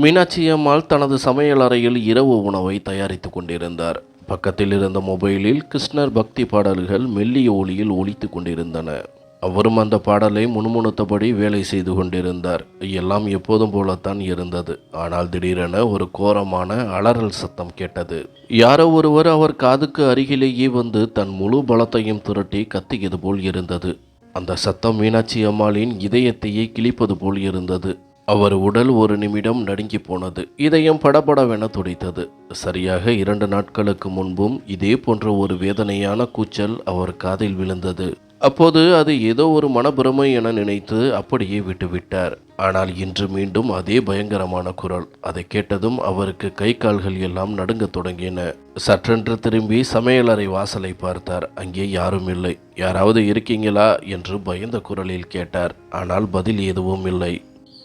மீனாட்சி அம்மாள் தனது சமையலறையில் இரவு உணவை தயாரித்து கொண்டிருந்தார். பக்கத்தில் இருந்த மொபைலில் கிருஷ்ணர் பக்தி பாடல்கள் மெல்லிய ஒலியில் ஒலித்து கொண்டிருந்தன. அவரும் அந்த பாடலை முணுமுணுத்தபடி வேலை செய்து கொண்டிருந்தார். எல்லாம் எப்போதும் போலத்தான் இருந்தது. ஆனால் திடீரென ஒரு கோரமான அலறல் சத்தம் கேட்டது. யாரோ ஒருவர் அவர் காதுக்கு அருகிலேயே வந்து தன் முழு பலத்தையும் திரட்டி கத்தியது போல் இருந்தது. அந்த சத்தம் மீனாட்சி அம்மாளின் இதயத்தையே கிழிப்பது போல் இருந்தது. அவர் உடல் ஒரு நிமிடம் நடுங்கி போனது. இதயம் படபடவென துடித்தது. சரியாக 2 நாட்களுக்கு முன்பும் இதே போன்ற ஒரு வேதனையான கூச்சல் அவர் காதில் விழுந்தது. அப்போது அது ஏதோ ஒரு மனப்பிரமை என நினைத்து அப்படியே விட்டுவிட்டார். ஆனால் இன்று மீண்டும் அதே பயங்கரமான குரல். அதை கேட்டதும் அவருக்கு கை கால்கள் எல்லாம் நடுங்கத் தொடங்கின. சற்றென்று திரும்பி சமையலறை வாசலை பார்த்தார். அங்கே யாரும் இல்லை. யாராவது இருக்கீங்களா என்று பயந்த குரலில் கேட்டார். ஆனால் பதில் எதுவும் இல்லை.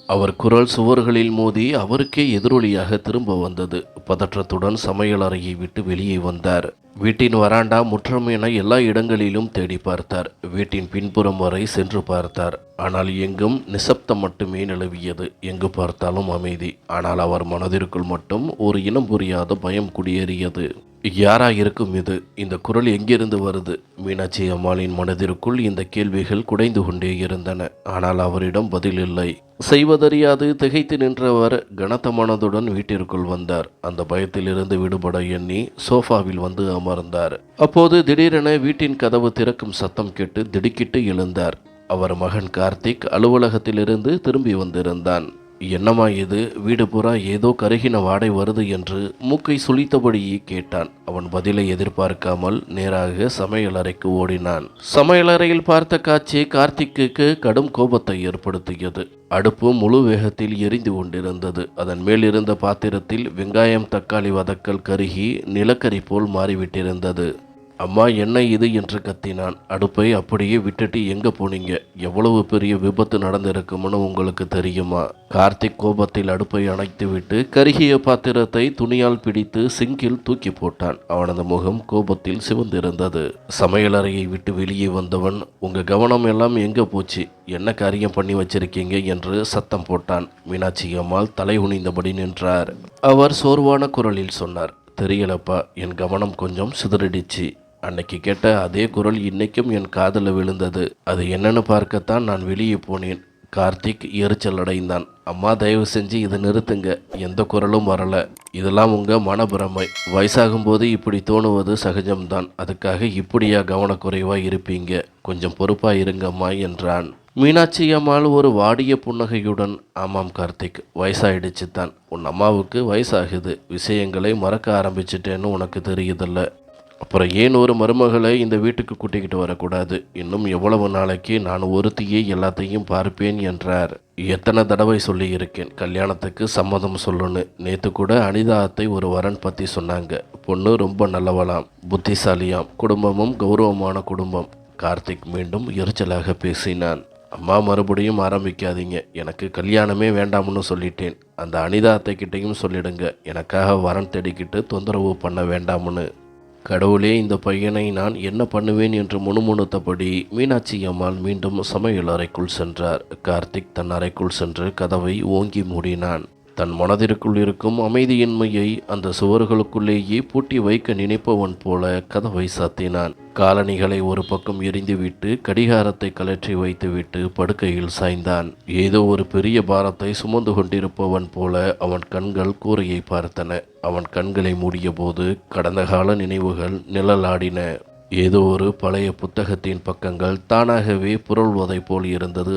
அவர் குரல் சுவர்களில் மோதி அவருக்கே எதிரொலியாக திரும்ப வந்தது. பதற்றத்துடன் சமையலறையை விட்டு வெளியே வந்தார். வீட்டின் வராண்டா, முற்றம் என எல்லா இடங்களிலும் தேடி பார்த்தார். வீட்டின் பின்புறம் வரை சென்று பார்த்தார். ஆனால் எங்கும் நிசப்தம் மட்டுமே நிலவியது. எங்கு பார்த்தாலும் அமைதி. ஆனால் அவர் மனதிற்குள் மட்டும் ஒரு இனம் புரியாத பயம் குடியேறியது. யாரா இருக்கும் இது? இந்த குரல் எங்கிருந்து வருது? மீனாட்சி அம்மாளின் மனதிற்குள் இந்த கேள்விகள் குடைந்து கொண்டே இருந்தன. ஆனால் அவரிடம் பதில் இல்லை. செய்வதறியாது திகைத்து நின்றவர் கனத்த மனதுடன் வீட்டிற்குள் வந்தார். அந்த பயத்திலிருந்து விடுபட எண்ணி சோஃபாவில் வந்து அமர்ந்தார். அப்போது திடீரென வீட்டின் கதவு திறக்கும் சத்தம் கேட்டு திடுக்கிட்டு எழுந்தார். அவர் மகன் கார்த்திக் அலுவலகத்திலிருந்து திரும்பி வந்திருந்தான். என்னம்மா இது? வீடு புறா ஏதோ கருகின வாடை வருது என்று மூக்கை சுளித்தபடியே கேட்டான். அவன் பதிலை எதிர்பார்க்காமல் நேராக சமையலறைக்கு ஓடினான். சமையலறையில் பார்த்த காட்சி கார்த்திக்கு கடும் கோபத்தை ஏற்படுத்தியது. அடுப்பு முழு வேகத்தில் எரிந்து கொண்டிருந்தது. அதன் மேல் இருந்த பாத்திரத்தில் வெங்காயம் தக்காளி வதக்கல் கருகி நிலக்கரி போல் மாறிவிட்டிருந்தது. அம்மா, என்ன இது என்று கத்தினான். அடுப்பை அப்படியே விட்டுட்டு எங்க போனீங்க? எவ்வளவு பெரிய விபத்து நடந்திருக்கும்னு உங்களுக்கு தெரியுமா? கார்த்திக் கோபத்தில் அடுப்பை அணைத்துவிட்டு கருகிய பாத்திரத்தை துணியால் பிடித்து சிங்கில் தூக்கி போட்டான். அவனது முகம் கோபத்தில் சிவந்திருந்தது. சமையலறையை விட்டு வெளியே வந்தவன், உங்க கவனம் எல்லாம் எங்க போச்சு? என்ன காரியம் பண்ணி வச்சிருக்கீங்க என்று சத்தம் போட்டான். மீனாட்சி அம்மாள் தலை குனிந்தபடி நின்றார். அவர் சோர்வான குரலில் சொன்னார், தெரியலப்பா, என் கவனம் கொஞ்சம் சிதறிடுச்சு. அன்னைக்கு கேட்ட அதே குரல் இன்னைக்கும் என் காதில் விழுந்தது. அது என்னன்னு பார்க்கத்தான் நான் வெளியே போனேன். கார்த்திக் எரிச்சல் அடைந்தான். அம்மா, தயவு செஞ்சு இதை நிறுத்துங்க. எந்த குரலும் வரல. இதெல்லாம் உங்க மனப்பிரமை. வயசாகும்போது இப்படி தோணுவது சகஜம்தான். அதுக்காக இப்படியா கவனக்குறைவா இருப்பீங்க? கொஞ்சம் பொறுப்பா இருங்கம்மா என்றான். மீனாட்சி அம்மாள் ஒரு வாடிய புன்னகையுடன், ஆமாம் கார்த்திக், வயசாயிடுச்சு தான். உன் அம்மாவுக்கு வயசாகுது. விஷயங்களை மறக்க ஆரம்பிச்சிட்டேன்னு உனக்கு தெரியுதில்ல. அப்புறம் ஏன் ஒரு மருமகளை இந்த வீட்டுக்கு கூட்டிக்கிட்டு வரக்கூடாது? இன்னும் எவ்வளவு நாளைக்கு நான் ஒருத்தியே எல்லாத்தையும் பார்ப்பேன் என்றார். எத்தனை தடவை சொல்லியிருக்கேன், கல்யாணத்துக்கு சம்மதம் சொல்லுன்னு. நேற்று கூட அனிதா அத்தை ஒரு வரன் பற்றி சொன்னாங்க. பொண்ணு ரொம்ப நல்லவளாம், புத்திசாலியாம், குடும்பமும் கௌரவமான குடும்பம். கார்த்திக் மீண்டும் எரிச்சலாக பேசினான். அம்மா, மறுபடியும் ஆரம்பிக்காதீங்க. எனக்கு கல்யாணமே வேண்டாம்னு சொல்லிட்டேன். அந்த அனிதா அத்தைக்கிட்டையும் சொல்லிடுங்க, எனக்காக வரன் தேடிக்கிட்டு தொந்தரவு பண்ண வேண்டாம்னு. கடவுளே, இந்த பையனை நான் என்ன பண்ணுவேன் என்று முணுமுணுத்தபடி மீனாட்சி அம்மாள் மீண்டும் சமையல் அறைக்குள் சென்றார். கார்த்திக் தன் அறைக்குள் சென்று கதவை ஓங்கி மூடினான். தன் மனதிற்குள் இருக்கும் அமைதியின்மையை அந்த சுவர்களுக்குள்ளேயே பூட்டி வைக்க நினைப்பவன் போல கதவை சாத்தினான். காலணிகளை ஒரு பக்கம் எரிந்துவிட்டு கடிகாரத்தை கழற்றி வைத்துவிட்டு படுக்கையில் சாய்ந்தான். ஏதோ ஒரு பெரிய பாரத்தை சுமந்து கொண்டிருப்பவன் போல அவன் கண்கள் கூரையை பார்த்தன. அவன் கண்களை மூடிய போது கடந்த கால நினைவுகள் நிழலாடின. ஏதோ ஒரு பழைய புத்தகத்தின் பக்கங்கள் தானாகவே புரள்வதைப் போல் இருந்தது.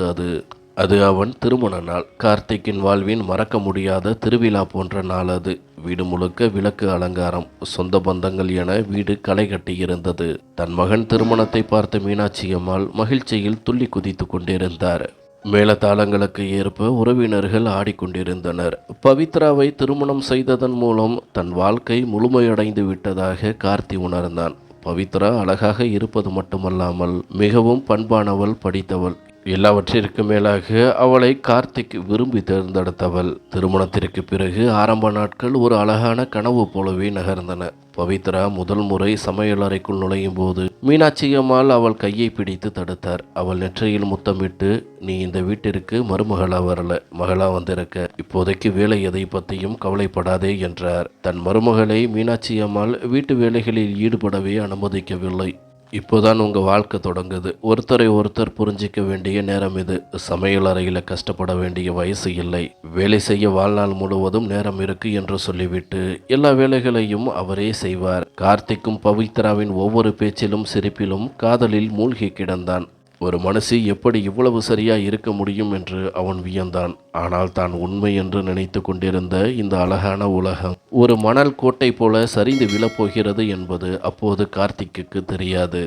அது அவன் திருமண நாள். கார்த்திக்கின் வாழ்வின் மறக்க முடியாத திருவிழா போன்ற நாள் அது. வீடு முழுக்க விளக்கு அலங்காரம், சொந்த பந்தங்கள் என வீடு களை கட்டியிருந்தது. தன் மகன் திருமணத்தை பார்த்த மீனாட்சி அம்மாள் மகிழ்ச்சியில் துள்ளி குதித்து கொண்டிருந்தார். மேளதாளங்களுக்கு ஏற்ப உறவினர்கள் ஆடிக்கொண்டிருந்தனர். பவித்ராவை திருமணம் செய்ததன் மூலம் தன் வாழ்க்கை முழுமையடைந்து விட்டதாக கார்த்தி உணர்ந்தான். பவித்ரா அழகாக இருப்பது மட்டுமல்லாமல் மிகவும் பண்பானவள், படித்தவள். எல்லாவற்றிற்கும் மேலாக அவளை கார்த்திக் விரும்பி தேர்ந்தெடுத்தவள். திருமணத்திற்கு பிறகு ஆரம்ப நாட்கள் ஒரு அழகான கனவு போலவே நகர்ந்தன. பவித்ரா முதல் முறை சமையலறைக்குள் நுழையும் போது மீனாட்சி அம்மாள் அவள் கையை பிடித்து தடுத்தார். அவள் நெற்றியில் முத்தமிட்டு, நீ இந்த வீட்டிற்கு மருமகளா வரல, மகளா வந்திருக்க. இப்போதைக்கு வேலை எதை பற்றியும் கவலைப்படாதே என்றார். தன் மருமகளை மீனாட்சி அம்மாள் வீட்டு வேலைகளில் ஈடுபடவே அனுமதிக்கவில்லை. இப்போதான் உங்கள் வாழ்க்கை தொடங்குது. ஒருத்தரை ஒருத்தர் புரிஞ்சிக்க வேண்டிய நேரம் இது. சமையல் அறையில் கஷ்டப்பட வேண்டிய வயசு இல்லை. வேலை செய்ய வாழ்நாள் முழுவதும் நேரம் இருக்கு என்று சொல்லிவிட்டு எல்லா வேலைகளையும் அவரே செய்வார். கார்த்திக்கும் பவித்ராவின் ஒவ்வொரு பேச்சிலும் சிரிப்பிலும் காதலில் மூழ்கி கிடந்தான். ஒரு மனுஷி எப்படி இவ்வளவு சரியா இருக்க முடியும் என்று அவன் வியந்தான். ஆனால் தான் உண்மை என்று நினைத்து கொண்டிருந்த இந்த அழகான உலகம் ஒரு மணல் கோட்டை போல சரிந்து விழப்போகிறது என்பது அப்போது கார்த்திக்கு தெரியாது.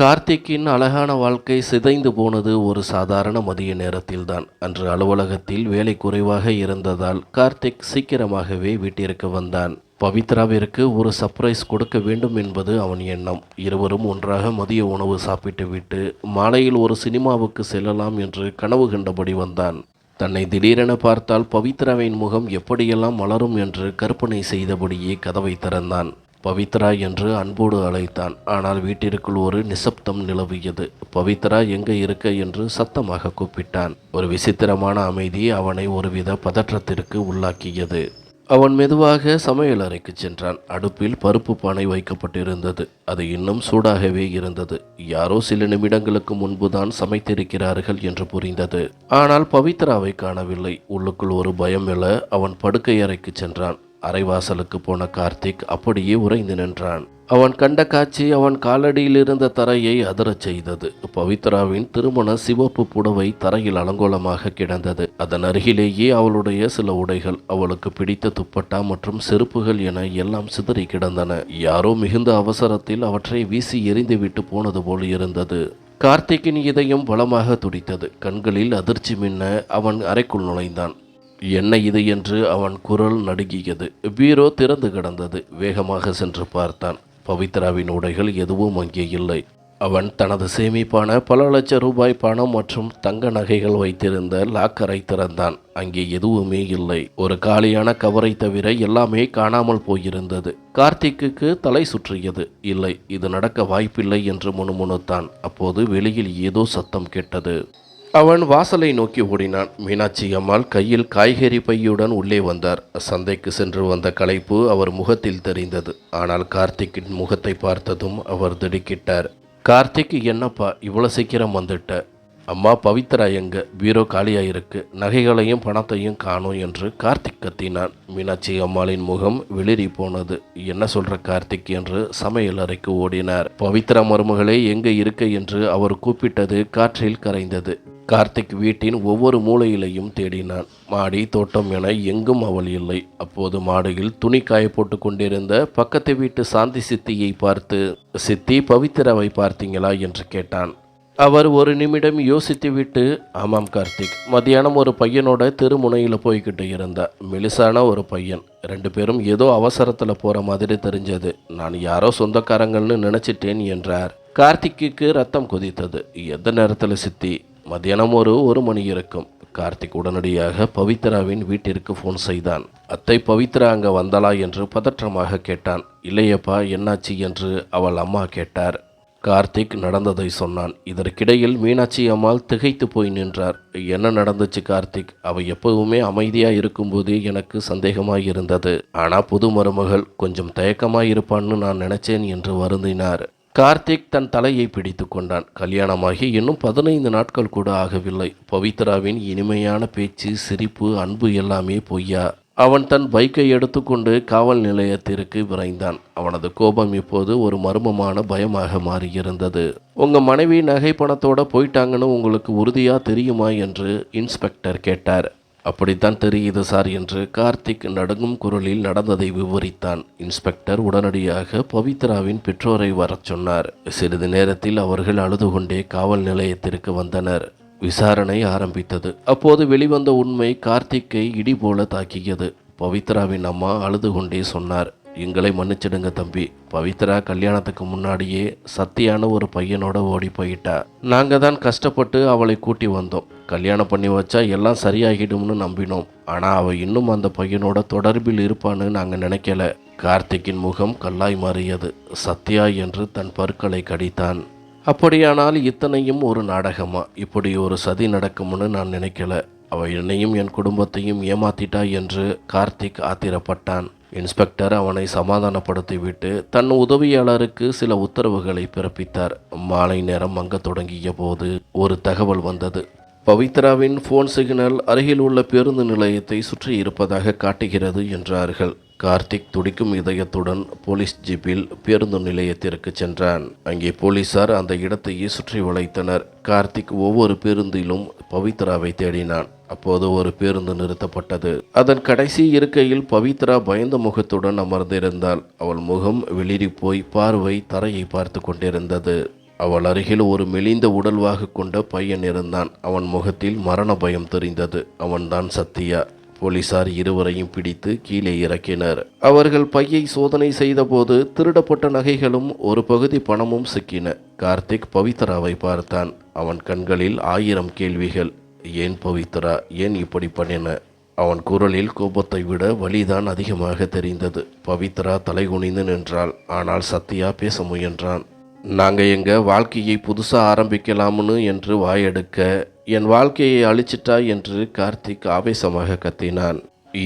கார்த்திக்கின் அழகான வாழ்க்கை சிதைந்து போனது ஒரு சாதாரண மதிய நேரத்தில்தான். அன்று அலுவலகத்தில் வேலை குறைவாக இருந்ததால் கார்த்திக் சீக்கிரமாகவே வீட்டிற்கு வந்தான். பவித்ராவிற்கு ஒரு சர்ப்ரைஸ் கொடுக்க வேண்டும் என்பது அவன் எண்ணம். இருவரும் ஒன்றாக மதிய உணவு சாப்பிட்டுவிட்டு மாலையில் ஒரு சினிமாவுக்கு செல்லலாம் என்று கனவு கண்டபடி வந்தான். தன்னை திடீரென பார்த்தால் பவித்ராவின் முகம் எப்படியெல்லாம் மலரும் என்று கற்பனை செய்தபடியே கதவை திறந்தான். பவித்ரா என்று அன்போடு அழைத்தான். ஆனால் வீட்டிற்குள் ஒரு நிசப்தம் நிலவியது. பவித்ரா எங்கே இருக்க என்று சத்தமாக கூப்பிட்டான். ஒரு விசித்திரமான அமைதி அவனை ஒருவித பதற்றத்திற்கு உள்ளாக்கியது. அவன் மெதுவாக சமையல் அறைக்கு சென்றான். அடுப்பில் பருப்பு பானை வைக்கப்பட்டிருந்தது. அது இன்னும் சூடாகவே இருந்தது. யாரோ சில நிமிடங்களுக்கு முன்புதான் சமைத்திருக்கிறார்கள் என்று புரிந்தது. ஆனால் பவித்ராவை காணவில்லை. உள்ளுக்குள் ஒரு பயம் எழ அவன் படுக்கை அறைக்கு சென்றான். அரைவாசலுக்கு போன கார்த்திக் அப்படியே உறைந்து நின்றான். அவன் கண்ட காட்சி அவன் காலடியில் இருந்த தரையை அதிரச் செய்தது. பவித்ராவின் திருமண சிவப்பு புடவை தரையில் அலங்கோலமாக கிடந்தது. அதன் அருகிலேயே அவளுடைய சில உடைகள், அவளுக்கு பிடித்த துப்பட்டா மற்றும் செருப்புகள் என எல்லாம் சிதறி கிடந்தன. யாரோ மிகுந்த அவசரத்தில் அவற்றை வீசி எறிந்துவிட்டு போனது போல் இருந்தது. கார்த்திக்கின் இதயம் பலமாக துடித்தது. கண்களில் அதிர்ச்சி மின்ன அவன் அறைக்குள் நுழைந்தான். என்ன இது என்று அவன் குரல் நடுங்கியது. பீரோ திறந்து கிடந்தது. வேகமாக சென்று பார்த்தான். பவித்ராவின் உடைகள் எதுவும் அங்கே இல்லை. அவன் தனது சேமிப்பான பல லட்சம் ரூபாய் பணம் மற்றும் தங்க நகைகள் வைத்திருந்த லாக்கரை திறந்தான். அங்கே எதுவுமே இல்லை. ஒரு காலியான கவரை தவிர எல்லாமே காணாமல் போயிருந்தது. கார்த்திக்கு தலை சுற்றியது. இல்லை, இது நடக்க வாய்ப்பில்லை என்று முணுமுணுத்தான். அப்போது வெளியில் ஏதோ சத்தம் கேட்டது. அவன் வாசலை நோக்கி ஓடினான். மீனாட்சி அம்மாள் கையில் காய்கறி பையுடன் உள்ளே வந்தார். சந்தைக்கு சென்று வந்த களைப்பு அவர் முகத்தில் தெரிந்தது. ஆனால் கார்த்திக்கின் முகத்தை பார்த்ததும் அவர் திடுக்கிட்டார். கார்த்திக், என்னப்பா இவ்வளோ சீக்கிரம் வந்துட்ட? அம்மா, பவித்ரா எங்க? பீரோ காலியாயிருக்கு, நகைகளையும் பணத்தையும் காணோம் என்று கார்த்திக் கத்தினான். மீனாட்சி அம்மாளின் முகம் வெளிரி போனது. என்ன சொல்ற கார்த்திக் என்று சமையல் அறைக்கு ஓடினார். பவித்ரா மருமகளே எங்கே இருக்க என்று அவர் கூப்பிட்டது காற்றில் கரைந்தது. கார்த்திக் வீட்டின் ஒவ்வொரு மூலையிலையும் தேடினான். மாடி, தோட்டம் என எங்கும் அவள் இல்லை. அப்போது மாடியில் துணி காய போட்டு கொண்டிருந்த பக்கத்து வீட்டு சாந்தி சித்தியை பார்த்து, சித்தி, பவித்ராவை பார்த்தீங்களா என்று கேட்டான். அவர் ஒரு நிமிடம் யோசித்துவிட்டு, ஆமாம் கார்த்திக், மத்தியானம் ஒரு பையனோட தெருமுனையில் போய்கிட்டு இருந்தா. மெலிசான ஒரு பையன். 2 பேரும் ஏதோ அவசரத்தில் போகிற மாதிரி தெரிஞ்சது. நான் யாரோ சொந்தக்காரங்கள்னு நினச்சிட்டேன் என்றார். கார்த்திக்கு ரத்தம் கொதித்தது. எந்த நேரத்தில் சித்தி? மத்தியானம் ஒரு 1 மணி இருக்கும். கார்த்திக் உடனடியாக பவித்ராவின் வீட்டிற்கு ஃபோன் செய்தான். அத்தை, பவித்ரா அங்கே வந்தாளா என்று பதற்றமாக கேட்டான். இல்லையப்பா, என்னாச்சு என்று அவள் அம்மா கேட்டார். கார்த்திக் நடந்ததை சொன்னான். இதற்கிடையில் மீனாட்சி அம்மாள் திகைத்து போய் நின்றார். என்ன நடந்துச்சு கார்த்திக்? அவள் எப்பவுமே அமைதியாக இருக்கும்போது எனக்கு சந்தேகமாக இருந்தது. ஆனால் புது மருமகள் கொஞ்சம் தயக்கமாக இருப்பான்னு நான் நினைச்சேன் என்று வருந்தினார். கார்த்திக் தன் தலையை பிடித்து கொண்டான். கல்யாணமாகி இன்னும் 15 நாட்கள் கூட ஆகவில்லை. பவித்ராவின் இனிமையான பேச்சு, சிரிப்பு, அன்பு எல்லாமே பொய்யா? அவன் தன் பைக்கை எடுத்துக்கொண்டு காவல் நிலையத்திற்கு விரைந்தான். அவனது கோபம் இப்போது ஒரு மர்மமான பயமாக மாறியிருந்தது. உங்க மனைவி நகை பணத்தோட போயிட்டாங்கன்னு உங்களுக்கு உறுதியா தெரியுமா என்று இன்ஸ்பெக்டர் கேட்டார். அப்படித்தான் தெரியுது சார் என்று கார்த்திக் நடுங்கும் குரலில் நடந்ததை விவரித்தான். இன்ஸ்பெக்டர் உடனடியாக பவித்ராவின் பெற்றோரை வரச் சொன்னார். சிறிது நேரத்தில் அவர்கள் அழுது கொண்டே காவல் நிலையத்திற்கு வந்தனர். விசாரணை ஆரம்பித்தது. அப்போது வெளிவந்த உண்மை கார்த்திக்கை இடி போல தாக்கியது. பவித்ராவின் அம்மா அழுது கொண்டே சொன்னார், எங்களை மன்னிச்சிடுங்க தம்பி. பவித்ரா கல்யாணத்துக்கு முன்னாடியே சத்தியான ஒரு பையனோட ஓடி போயிட்டா. நாங்கள் தான் கஷ்டப்பட்டு அவளை கூட்டி வந்தோம். கல்யாணம் பண்ணி வச்சா எல்லாம் சரியாகிடும்னு நம்பினோம். ஆனால் அவள் இன்னும் அந்த பையனோட தொடர்பில் இருப்பான்னு நாங்கள் நினைக்கல. கார்த்திக்கின் முகம் கல்லாய் மாறியது. சத்யா என்று தன் பற்களை கடித்தான். அப்படியானால் இத்தனையும் ஒரு நாடகமா? இப்படி ஒரு சதி நடக்கும்னு நான் நினைக்கல. அவள் என்னையும் என் குடும்பத்தையும் ஏமாத்திட்டா என்று கார்த்திக் ஆத்திரப்பட்டான். இன்ஸ்பெக்டர் அவனை சமாதானப்படுத்திவிட்டு தன் உதவியாளருக்கு சில உத்தரவுகளை பிறப்பித்தார். மாலை நேரம் மங்கத் தொடங்கிய போது ஒரு தகவல் வந்தது. பவித்ராவின் ஃபோன் சிக்னல் அருகில் உள்ள பேருந்து நிலையத்தை சுற்றி இருப்பதாக காட்டுகிறது என்றார்கள். கார்த்திக் துடிக்கும் இதயத்துடன் போலீஸ் ஜீப்பில் பேருந்து நிலையத்திற்கு சென்றான். அங்கே போலீசார் அந்த இடத்தையே சுற்றி வளைத்தனர். கார்த்திக் ஒவ்வொரு பேருந்திலும் பவித்ராவை தேடினான். அப்போது ஒரு பேருந்து நிறுத்தப்பட்டது. அதன் கடைசி இருக்கையில் பவித்ரா பயந்த முகத்துடன் அமர்ந்திருந்தாள். அவள் முகம் வெளிரி போய் பார்வை தரையை பார்த்து கொண்டிருந்தது. அவள் அருகில் ஒரு மெலிந்த உடல்வாகு கொண்ட பையன் இருந்தான். அவன் முகத்தில் மரண பயம் தெரிந்தது. அவன்தான் சத்யா. போலீசார் இருவரையும் பிடித்து கீழே இறக்கினர். அவர்கள் பையை சோதனை செய்தபோது திருடப்பட்ட நகைகளும் ஒரு பகுதி பணமும் சிக்கின. கார்த்திக் பவித்ராவை பார்த்தான். அவன் கண்களில் 1000 கேள்விகள். ஏன் பவித்ரா, ஏன் இப்படி பண்ணின? அவன் குரலில் கோபத்தை விட வலிதான் அதிகமாக தெரிந்தது. பவித்ரா தலைகுனிந்து நின்றாள். ஆனால் சத்யா பேச முயன்றான். நாங்கள் எங்கள் வாழ்க்கையை புதுசாக ஆரம்பிக்கலாம்னு என்று வாயெடுக்க, என் வாழ்க்கையை அழிச்சிட்டா என்று கார்த்திக் ஆவேசமாக கத்தினான்.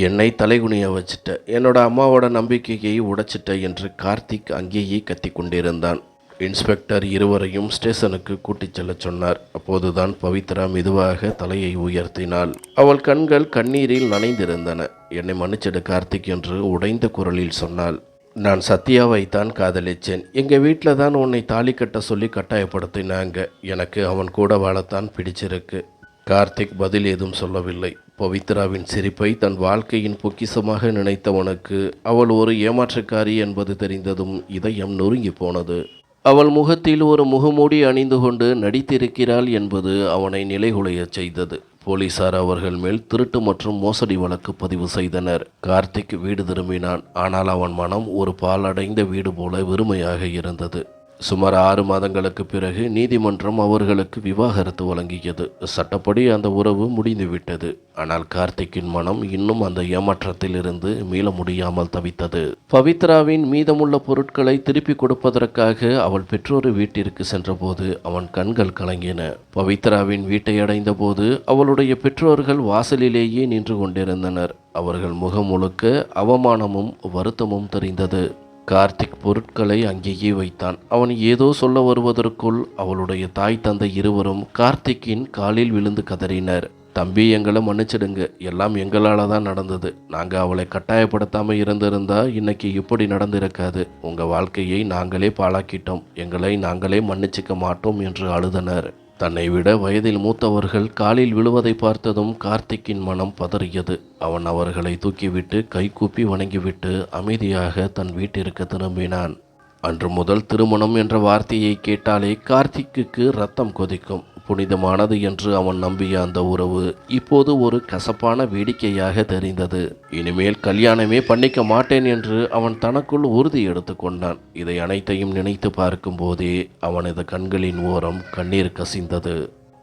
என்னை தலைகுனிய வச்சிட்ட, என்னோட அம்மாவோட நம்பிக்கையை உடைச்சிட்ட என்று கார்த்திக் அங்கேயே கத்தி கொண்டிருந்தான். இன்ஸ்பெக்டர் இருவரையும் ஸ்டேஷனுக்கு கூட்டிச் செல்ல சொன்னார். அப்போதுதான் பவித்ரா மெதுவாக தலையை உயர்த்தினாள். அவள் கண்கள் கண்ணீரில் நனைந்திருந்தன. என்னை மன்னிச்சிடு கார்த்திக் என்று உடைந்த குரலில் சொன்னாள். நான் சத்யாவை தான் காதலிச்சேன். எங்கள் வீட்டில் தான் உன்னை தாலி கட்ட சொல்லி கட்டாயப்படுத்தினாங்க. எனக்கு அவன் கூட வாழத்தான் பிடிச்சிருக்கு. கார்த்திக் பதில் ஏதும் சொல்லவில்லை. பவித்ராவின் சிரிப்பை தன் வாழ்க்கையின் பொக்கிசமாக நினைத்தவனுக்கு அவள் ஒரு ஏமாற்றுக்காரி என்பது தெரிந்ததும் இதயம் நொறுங்கி போனது. அவள் முகத்தில் ஒரு முகமூடி அணிந்து கொண்டு நடித்திருக்கிறாள் என்பது அவனை நிலைகுலையச் செய்தது. போலீசார் அவர்கள் மேல் திருட்டு மற்றும் மோசடி வழக்கு பதிவு செய்தனர். கார்த்திக் வீடு திரும்பினான். ஆனால் அவன் மனம் ஒரு பாலடைந்த வீடு போல வெறுமையாக இருந்தது. சுமார் 6 மாதங்களுக்கு பிறகு நீதிமன்றம் அவர்களுக்கு விவாகரத்து வழங்கியது. சட்டப்படி அந்த உறவு முடிந்துவிட்டது. ஆனால் கார்த்திக்கின் மனம் இன்னும் அந்த ஏமாற்றத்திலிருந்து மீள முடியாமல் தவித்தது. பவித்ராவின் மீதமுள்ள பொருட்களை திருப்பி கொடுப்பதற்காக அவள் பெற்றோர் வீட்டிற்கு சென்றபோது அவன் கண்கள் கலங்கின. பவித்ராவின் வீட்டை அடைந்த போது அவளுடைய பெற்றோர்கள் வாசலிலேயே நின்று கொண்டிருந்தனர். அவர்கள் முகம் முழுக்க அவமானமும் வருத்தமும் தெரிந்தது. கார்த்திக் பொருட்களை அங்கேயே வைத்தான். அவன் ஏதோ சொல்ல வருவதற்குள் அவளுடைய தாய் தந்தை இருவரும் கார்த்திக்கின் காலில் விழுந்து கதறினர். தம்பி, எங்களை மன்னிச்சிடுங்க. எல்லாம் எங்களால் தான் நடந்தது. நாங்கள் அவளை கட்டாயப்படுத்தாமல் இருந்திருந்தா இன்னைக்கு இப்படி நடந்திருக்காது. உங்கள் வாழ்க்கையை நாங்களே பாழாக்கிட்டோம். எங்களை நாங்களே மன்னிச்சிக்க மாட்டோம் என்று அழுதனர். தன்னை விட வயதில் மூத்தவர்கள் காலில் விழுவதை பார்த்ததும் கார்த்திக்கின் மனம் பதறியது. அவன் அவர்களை தூக்கிவிட்டு கைகூப்பி வணங்கிவிட்டு அமைதியாக தன் வீட்டிற்கு திரும்பினான். அன்று முதல் திருமணம் என்ற வார்த்தையை கேட்டாலே கார்த்திக்கு ரத்தம் கொதிக்கும். புனிதமானது என்று அவன் நம்பிய அந்த உறவு இப்போது ஒரு கசப்பான வேடிக்கையாக தெரிந்தது. இனிமேல் கல்யாணமே பண்ணிக்க மாட்டேன் என்று அவன் தனக்குள் உறுதி எடுத்துக்கொண்டான். இதை அனைத்தையும் நினைத்து பார்க்கும் போதே அவனது கண்களின் ஓரம் கண்ணீர் கசிந்தது.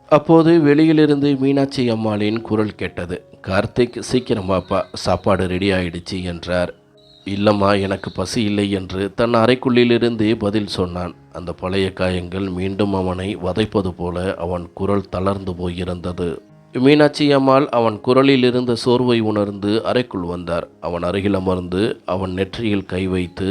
அப்போது வெளியிலிருந்து மீனாட்சி அம்மாளின் குரல் கேட்டது. கார்த்திக், சீக்கிரமாப்பா, சாப்பாடு ரெடி ஆயிடுச்சு என்றார். இல்லம்மா, எனக்கு பசி இல்லை என்று தன் அறைக்குள்ளிலிருந்தே பதில் சொன்னான். அந்த பழைய காயங்கள் மீண்டும் அவனை வதைப்பது போல அவன் குரல் தளர்ந்து போயிருந்தது. மீனாட்சி அம்மாள் அவன் குரலில் இருந்த சோர்வை உணர்ந்து அறைக்குள் வந்தார். அவன் அருகில் அமர்ந்து அவன் நெற்றியில் கை வைத்து,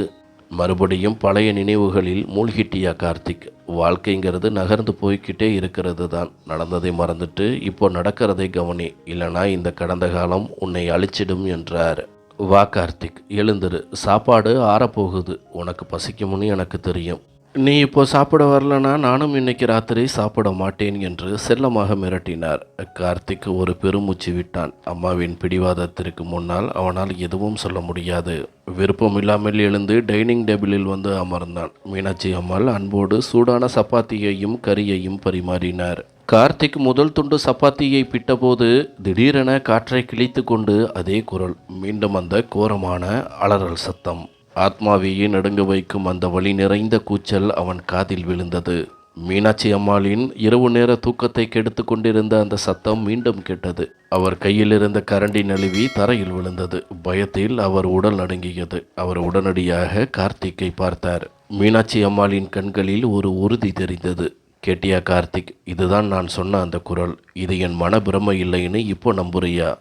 மறுபடியும் பழைய நினைவுகளில் மூழ்கிட்டியா கார்த்திக்? வாழ்க்கைங்கிறது நகர்ந்து போய்கிட்டே இருக்கிறது தான். நடந்ததை மறந்துட்டு இப்போ நடக்கிறதை கவனி, இல்லைனா இந்த கடந்த காலம் உன்னை அழிச்சிடும் என்றார். வா கார்த்திக், எழுந்துரு. சாப்பாடு ஆறப்போகுது. உனக்கு பசிக்கும்னு எனக்கு தெரியும். நீ இப்போ சாப்பிட வரலனா நானும் இன்னைக்கு ராத்திரி சாப்பிட மாட்டேன் என்று செல்லமாக மிரட்டினார். கார்த்திக் ஒரு பெருமூச்சு விட்டான். அம்மாவின் பிடிவாதத்திற்கு முன்னால் அவனால் எதுவும் சொல்ல முடியாது. விருப்பமில்லாமல் எழுந்து டைனிங் டேபிளில் வந்து அமர்ந்தான். மீனாட்சி அம்மாள் அன்போடு சூடான சப்பாத்தியையும் கறியையும் பரிமாறினார். கார்த்திக் முதல் துண்டு சப்பாத்தியை பிட்டபோது திடீரென காற்றை கிழித்து கொண்டு அதே குரல், மீண்டும் அந்த கோரமான அலறல் சத்தம். ஆத்மாவையே நடுங்க வைக்கும் அந்த வலி நிறைந்த கூச்சல் அவன் காதில் விழுந்தது. மீனாட்சி அம்மாளின் இரவு நேர தூக்கத்தை கெடுத்து கொண்டிருந்த அந்த சத்தம் மீண்டும் கேட்டது. அவர் கையில் இருந்த கரண்டி நழுவி தரையில் விழுந்தது. பயத்தில் அவர் உடல் நடுங்கியது. அவர் உடனடியாக கார்த்திக்கை பார்த்தார். மீனாட்சி அம்மாளின் கண்களில் ஒரு உறுதி தெரிந்தது. கேட்டியா கார்த்திக், இதுதான் நான் சொன்ன அந்த குரல். இது என் மன பிரமை இல்லைன்னு இப்போ நம்புறியா?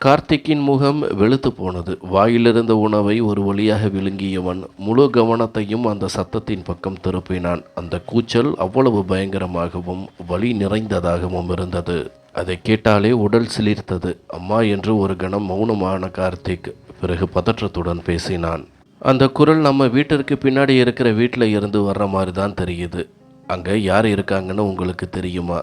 கார்த்திக்கின் முகம் வெளுத்து போனது. வாயிலிருந்த உணவை ஒரு வழியாக விழுங்கியவன் முழு கவனத்தையும் அந்த சத்தத்தின் பக்கம் திருப்பினான். அந்த கூச்சல் அவ்வளவு பயங்கரமாகவும் வலி நிறைந்ததாகவும் இருந்தது. அதை கேட்டாலே உடல் சிலிர்த்தது. அம்மா என்று ஒரு கணம் மௌனமான கார்த்திக் பிறகு பதற்றத்துடன் பேசினான். அந்த குரல் நம்ம வீட்டிற்கு பின்னாடி இருக்கிற வீட்டில் இருந்து வர்ற மாதிரி தான் தெரியுது. அங்கே யார் இருக்காங்கன்னு உங்களுக்கு தெரியுமா?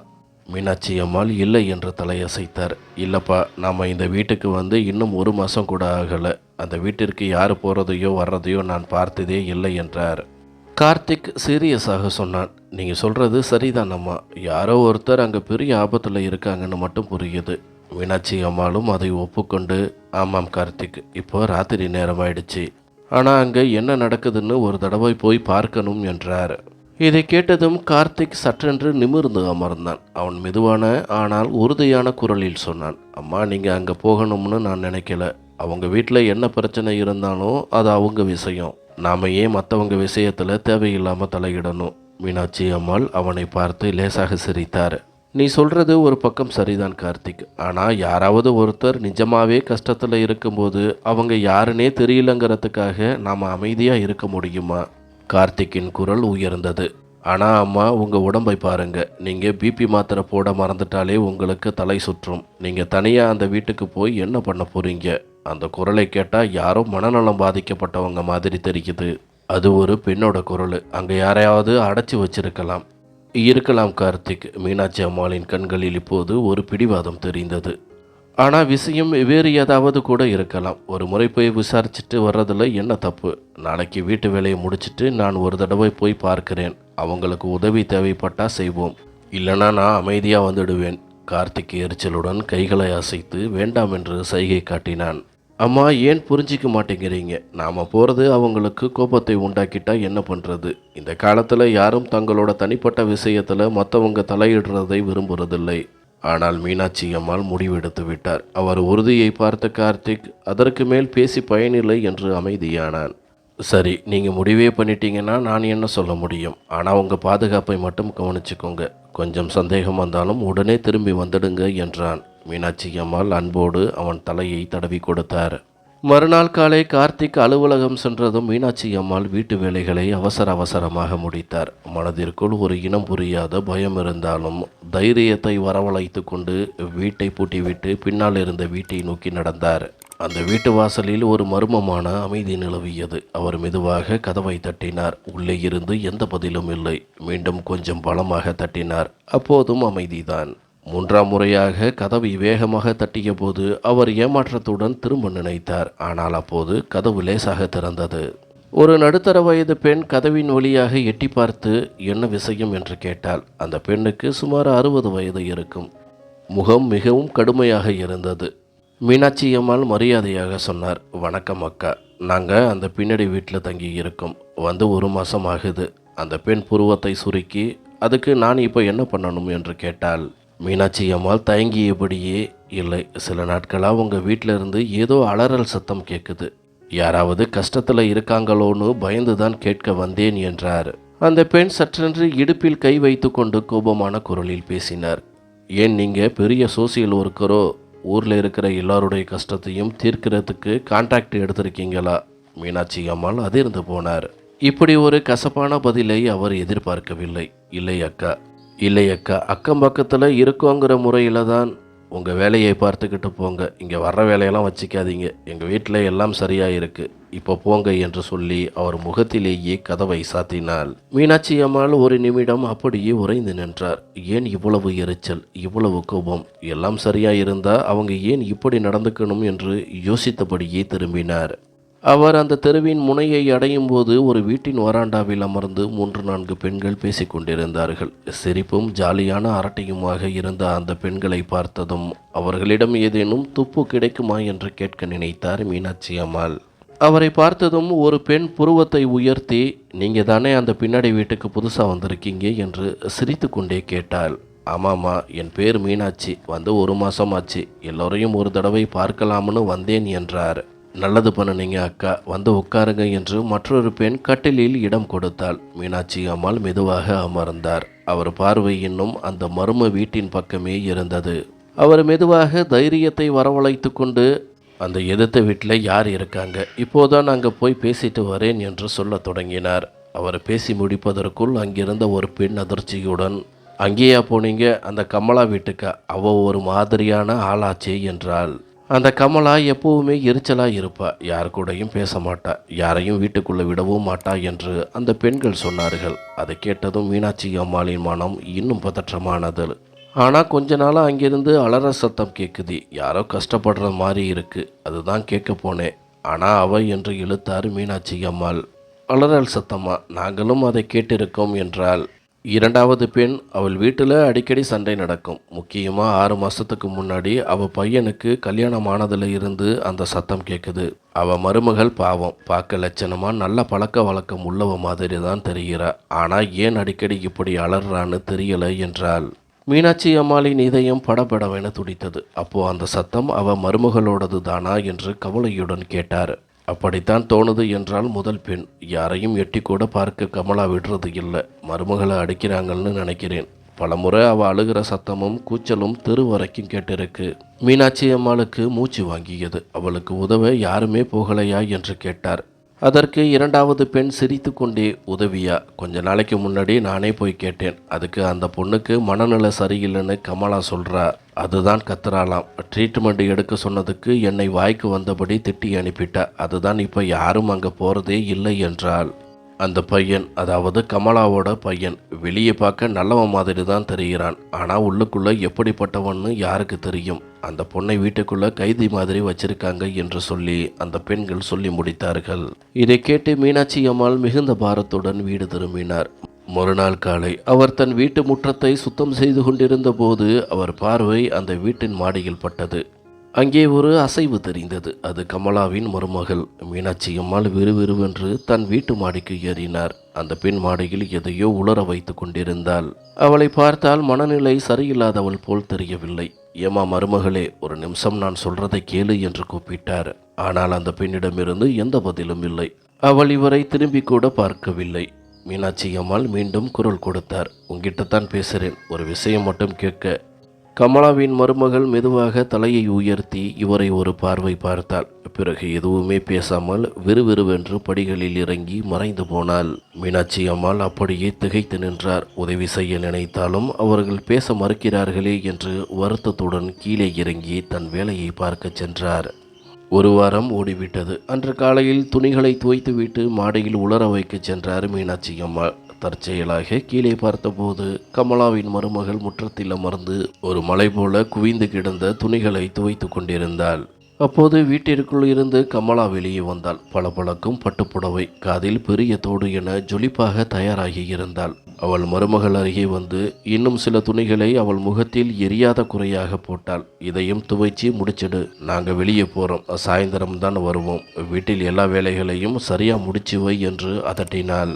மீனாட்சி அம்மாள் இல்லை என்று தலையசைத்தார். இல்லைப்பா, நாம் இந்த வீட்டுக்கு வந்து இன்னும் 1 மாதம் கூட ஆகலை. அந்த வீட்டிற்கு யார் போகிறதையோ வர்றதையோ நான் பார்த்ததே இல்லை என்றார். கார்த்திக் சீரியஸாக சொன்னான். நீங்கள் சொல்கிறது சரிதான் அம்மா. யாரோ ஒருத்தர் அங்கே பெரிய ஆபத்தில் இருக்காங்கன்னு மட்டும் புரியுது. மீனாட்சி அம்மாளும் அதை ஒப்புக்கொண்டு, ஆமாம் கார்த்திக், இப்போ ராத்திரி நேரமாயிடுச்சு. ஆனால் அங்கே என்ன நடக்குதுன்னு ஒரு தடவை போய் பார்க்கணும் என்றார். இதை கேட்டதும் கார்த்திக் சற்றென்று நிமிர்ந்து அமர்ந்தான். அவன் மெதுவான ஆனால் உறுதியான குரலில் சொன்னான். அம்மா, நீங்கள் அங்கே போகணும்னு நான் நினைக்கல. அவங்க வீட்டில் என்ன பிரச்சனை இருந்தாலும் அது அவங்க விஷயம். நாம் ஏன் மற்றவங்க விஷயத்தில் தேவையில்லாமல் தலையிடணும்? மீனாட்சி அம்மாள் அவனை பார்த்து லேசாக சிரித்தார். நீ சொல்கிறது ஒரு பக்கம் சரிதான் கார்த்திக். ஆனால் யாராவது ஒருத்தர் நிஜமாவே கஷ்டத்தில் இருக்கும்போது அவங்க யாருன்னே தெரியலங்கிறதுக்காக நாம் அமைதியாக இருக்க முடியுமா? கார்த்திக்கின் குரல் உயர்ந்தது. ஆனால் அம்மா, உங்கள் உடம்பை பாருங்க. நீங்கள் பிபி மாத்திரை போட மறந்துட்டாலே உங்களுக்கு தலை சுற்றும். நீங்கள் தனியாக அந்த வீட்டுக்கு போய் என்ன பண்ண போகிறீங்க? அந்த குரலை கேட்டால் யாரோ மனநலம் பாதிக்கப்பட்டவங்க மாதிரி தெரியுது. அது ஒரு பெண்ணோட குரல். அங்கே யாரையாவது அடைச்சி வச்சிருக்கலாம். இருக்கலாம் கார்த்திக். மீனாட்சி அம்மாளின் கண்களில் இப்போது ஒரு பிடிவாதம் தெரிந்தது. ஆனால் விஷயம் வேறு ஏதாவது கூட இருக்கலாம். ஒரு முறை போய் விசாரிச்சுட்டு வர்றதில் என்ன தப்பு? நாளைக்கு வீட்டு வேலையை முடிச்சுட்டு நான் ஒரு தடவை போய் பார்க்கிறேன். அவங்களுக்கு உதவி தேவைப்பட்டால் செய்வோம். இல்லைனா நான் அமைதியாக வந்துடுவேன். கார்த்திக் எரிச்சலுடன் கைகளை அசைத்து வேண்டாம் என்று சைகை காட்டினான். அம்மா, ஏன் புரிஞ்சிக்க மாட்டேங்கிறீங்க? நாம் போகிறது அவங்களுக்கு கோபத்தை உண்டாக்கிட்டா என்ன பண்ணுறது? இந்த காலத்தில் யாரும் தங்களோட தனிப்பட்ட விஷயத்தில் மற்றவங்க தலையிடுறதை விரும்புறதில்லை. ஆனால் மீனாட்சி அம்மாள் முடிவெடுத்து விட்டார். அவர் உறுதியை பார்த்த கார்த்திக் அதற்கு மேல் பேசி பயனில்லை என்று அமைதியானான். சரி, நீங்கள் முடிவே பண்ணிட்டீங்கன்னா நான் என்ன சொல்ல முடியும்? ஆனால் உங்கள் பாதுகாப்பை மட்டும் கவனிச்சுக்கோங்க. கொஞ்சம் சந்தேகம் வந்தாலும் உடனே திரும்பி வந்துடுங்க என்றான். மீனாட்சி அம்மாள் அன்போடு அவன் தலையை தடவி கொடுத்தார். மறுநாள் காலை கார்த்திக் அலுவலகம் சென்றதும் மீனாட்சி அம்மாள் வீட்டு வேலைகளை அவசரமாக முடித்தார். மனதிற்குள் ஒரு இனம் புரியாத பயம் இருந்தாலும் தைரியத்தை வரவழைத்து கொண்டு வீட்டை பூட்டிவிட்டு பின்னால் இருந்த வீட்டை நோக்கி நடந்தார். அந்த வீட்டு வாசலில் ஒரு மர்மமான அமைதி நிலவியது. அவர் மெதுவாக கதவை தட்டினார். உள்ளே இருந்து எந்த பதிலும் இல்லை. மீண்டும் கொஞ்சம் பலமாக தட்டினார். அப்போதும் அமைதிதான். 3ஆம் முறையாக கதவை வேகமாக தட்டிய போது அவர் ஏமாற்றத்துடன் திரும்ப நினைத்தார். ஆனால் அப்போது கதவு லேசாக திறந்தது. ஒரு நடுத்தர வயது பெண் கதவின் வழியாக எட்டி பார்த்து என்ன விஷயம் என்று கேட்டாள். அந்த பெண்ணுக்கு சுமார் 60 வயது இருக்கும். முகம் மிகவும் கடுமையாக இருந்தது. மீனாட்சி அம்மாள் மரியாதையாக சொன்னார். வணக்கம் அக்கா, நாங்கள் அந்த பின்னாடி வீட்டில் தங்கி இருக்கோம். வந்து 1 மாதம் ஆகுது. அந்த பெண் புருவத்தை சுருக்கி, அதுக்கு நான் இப்போ என்ன பண்ணணும் என்று கேட்டாள். மீனாட்சி அம்மாள் தயங்கியபடியே, இல்லை, சில நாட்களாக உங்கள் வீட்டில் இருந்து ஏதோ அலறல் சத்தம் கேட்குது. யாராவது கஷ்டத்தில் இருக்காங்களோன்னு பயந்து தான் கேட்க வந்தேன் என்றார். அந்த பெண் சற்றென்று இடுப்பில் கை வைத்து கொண்டு கோபமான குரலில் பேசினார். ஏன் நீங்கள் பெரிய சோசியல் ஒர்க்கரோ? ஊரில் இருக்கிற எல்லாருடைய கஷ்டத்தையும் தீர்க்கிறதுக்கு கான்ட்ராக்ட் எடுத்திருக்கீங்களா? மீனாட்சி அம்மாள் அதிர்ந்து போனார். இப்படி ஒரு கசப்பான பதிலை அவர் எதிர்பார்க்கவில்லை. இல்லை அக்கா, அக்கம் பக்கத்தில் இருக்கோங்கிற முறையில் தான். உங்கள் வேலையை பார்த்துக்கிட்டு போங்க. இங்கே வர்ற வேலையெல்லாம் வச்சுக்காதீங்க. எங்கள் வீட்டில் எல்லாம் சரியாக இருக்குது. இப்போ போங்க என்று சொல்லி அவர் முகத்திலேயே கதவை சாத்தினாள். மீனாட்சி அம்மாள் ஒரு நிமிடம் அப்படியே உறைந்து நின்றார். ஏன் இவ்வளவு எரிச்சல், இவ்வளவு கோபம்? எல்லாம் சரியாக இருந்தால் அவங்க ஏன் இப்படி நடந்துக்கணும் என்று யோசித்தபடியே திரும்பினார். அவர் அந்த தெருவின் முனையை அடையும் போது ஒரு வீட்டின் வராண்டாவில் அமர்ந்து 3-4 பெண்கள் பேசிக்கொண்டிருந்தார்கள். சிரிப்பும் ஜாலியான அரட்டையுமாக இருந்த அந்த பெண்களை பார்த்ததும் அவர்களிடம் ஏதேனும் துப்பு கிடைக்குமா என்று கேட்க நினைத்தார் மீனாட்சி அம்மாள். அவரை பார்த்ததும் ஒரு பெண் புருவத்தை உயர்த்தி, "நீங்க தானே அந்த பின்னாடி வீட்டுக்கு புதுசா வந்திருக்கீங்க?" என்று சிரித்து கொண்டே கேட்டாள். "ஆமாம்மா, என் பேர் மீனாட்சி. வந்து 1 மாசம் ஆச்சு. எல்லோரையும் ஒரு தடவை பார்க்கலாம்னு வந்தேன்" என்றார். "நல்லது பண்ணுனீங்க அக்கா, வந்து உட்காருங்க" என்று மற்றொரு பெண் கட்டிலில் இடம் கொடுத்தாள். மீனாட்சி அம்மாள் மெதுவாக அமர்ந்தார். அவர் பார்வை இன்னும் அந்த மர்ம வீட்டின் பக்கமே இருந்தது. அவர் மெதுவாக தைரியத்தை வரவழைத்து கொண்டு, "அந்த எதிர்த்த வீட்டில் யார் இருக்காங்க? இப்போதான் அங்கே போய் பேசிட்டு வரேன்" என்று சொல்லத் தொடங்கினார். அவர் பேசி முடிப்பதற்குள் அங்கிருந்த ஒரு பெண் அதிர்ச்சியுடன், "அங்கேயா போனீங்க? அந்த கமலா வீட்டுக்கா? அவ ஒரு மாதிரியான ஆளாச்சே" என்றாள். "அந்த கமலா எப்பவுமே எரிச்சலா இருப்பா. யார் கூடயும் பேச மாட்டா. யாரையும் வீட்டுக்குள்ளே விடவும் மாட்டா" என்று அந்த பெண்கள் சொன்னார்கள். அதை கேட்டதும் மீனாட்சி அம்மாளின் மனம் இன்னும் பதற்றமானது. ஆனால் கொஞ்ச நாளாக அங்கிருந்து அலற சத்தம் கேட்குது. யாரோ கஷ்டப்படுற மாதிரி இருக்கு. அதுதான் கேட்க போனேன். ஆனால் அவ என்று இழுத்தார் மீனாட்சி அம்மாள். "அலறல் சத்தமா? நாங்களும் அதை கேட்டிருக்கோம்" என்றாள். இரண்டாவது பெண், "அவள் வீட்டில் அடிக்கடி சண்டை நடக்கும். முக்கியமாக 6 மாதத்துக்கு முன்னாடி அவள் பையனுக்கு கல்யாணம் ஆனதுல இருந்து அந்த சத்தம் கேட்குது. அவள் மருமகள் பாவம், பார்க்க லட்சணமாக நல்ல பழக்க வழக்கம் உள்ளவ மாதிரி தான் தெரிகிறா. ஆனால் ஏன் அடிக்கடி இப்படி அலறான்னு தெரியலை" என்றாள். மீனாட்சி அம்மாளின் இதயம் படபடவென துடித்தது. "அப்போ அந்த சத்தம் அவ மருமகளோடது தானா?" என்று கவலையுடன் கேட்டார். "அப்படித்தான் தோணுது" என்றால் முதல் பெண். "யாரையும் எட்டி கூட பார்க்க கமலா விடுறது இல்லை. மருமகளை அடிக்கிறாங்கன்னு நினைக்கிறேன். பலமுறை அவள் அழுகிற சத்தமும் கூச்சலும் தெரு வரைக்கும் கேட்டிருக்கு." மீனாட்சி அம்மாளுக்கு மூச்சு வாங்கியது. "அவளுக்கு உதவ யாருமே போகலையா?" என்று கேட்டார். அதற்கு இரண்டாவது பெண் சிரித்து கொண்டே, "உதவியா? கொஞ்ச நாளைக்கு முன்னாடி நானே போய் கேட்டேன். அதுக்கு அந்த பொண்ணுக்கு மனநிலை சரியில்லைன்னு கமலா சொல்கிறா. அதுதான் கத்துறாளாம். ட்ரீட்மெண்ட் எடுக்க சொன்னதுக்கு என்னை வாய்க்கு வந்தபடி திட்டி அனுப்பிட்டா. அதுதான் இப்போ யாரும் அங்கே போகிறதே இல்லை" என்றாள். "அந்த பையன், அதாவது கமலாவோட பையன், வெளியே பார்க்க நல்லவன் மாதிரி தான் தெரிகிறான். ஆனால் உள்ளுக்குள்ளே எப்படிப்பட்டவன்னு யாருக்கு தெரியும்? அந்த பொண்ணை வீட்டுக்குள்ளே கைதி மாதிரி வச்சிருக்காங்க" என்று சொல்லி அந்த பெண்கள் சொல்லி முடித்தார்கள். இதை கேட்டு மீனாட்சி அம்மாள் மிகுந்த பாரத்துடன் வீடு திரும்பினார். மறுநாள் காலை அவர் தன் வீட்டு முற்றத்தை சுத்தம் செய்து கொண்டிருந்த போது அவர் பார்வை அந்த வீட்டின் மாடியில் பட்டது. அங்கே ஒரு அசைவு தெரிந்தது. அது கமலாவின் மருமகள். மீனாட்சி அம்மாள் விறுவிறுவென்று தன் வீட்டு மாடிக்கு ஏறினார். அந்த பெண் மாடியில் எதையோ உலர வைத்து கொண்டிருந்தாள். அவளை பார்த்தால் மனநிலை சரியில்லாதவள் போல் தெரியவில்லை. "ஏமா மருமகளே, ஒரு நிமிஷம் நான் சொல்றதை கேளு" என்று கூப்பிட்டார். ஆனால் அந்த பெண்ணிடமிருந்து எந்த பதிலும் இல்லை. அவள் இவரை திரும்பி கூட பார்க்கவில்லை. மீனாட்சி அம்மாள் மீண்டும் குரல் கொடுத்தார். "உங்கிட்டத்தான் பேசுகிறேன். ஒரு விஷயம் மட்டும் கேட்க." கமலாவின் மருமகள் மெதுவாக தலையை உயர்த்தி இவரை ஒரு பார்வை பார்த்தாள். பிறகு எதுவுமே பேசாமல் விறுவிறுவென்று படிகளில் இறங்கி மறைந்து போனாள். மீனாட்சி அம்மாள் அப்படியே திகைத்து நின்றார். உதவி செய்ய நினைத்தாலும் அவர்கள் பேச மறுக்கிறார்களே என்று வருத்தத்துடன் கீழே இறங்கி தன் வேலையை பார்க்கச் சென்றார். 1 வாரம் ஓடிவிட்டது. அன்று காலையில் துணிகளை துவைத்துவிட்டு மாடியில் உலர வைக்கச் சென்றார் மீனாட்சி அம்மாள். தற்செயலாக கீழே பார்த்தபோது கமலாவின் மருமகள் முற்றத்தில் அமர்ந்து ஒரு மலை போல குவிந்து கிடந்த துணிகளை துவைத்து கொண்டிருந்தாள். அப்போது வீட்டிற்குள் இருந்து கமலா வெளியே வந்தாள். பளபளக்கும் பட்டுப்புடவை, காதில் பெரிய தோடு என ஜொலிப்பாக தயாராகி இருந்தாள். அவள் மருமகள் அருகே வந்து இன்னும் சில துணிகளை அவள் முகத்தில் எரியாத குறையாக போட்டாள். "இதையும் துவைச்சி முடிச்சிடு. நாங்கள் வெளியே போகிறோம். சாயந்தரம்தான் வருவோம். வீட்டில் எல்லா வேலைகளையும் சரியா முடிச்சு வை" என்று அதட்டினாள்.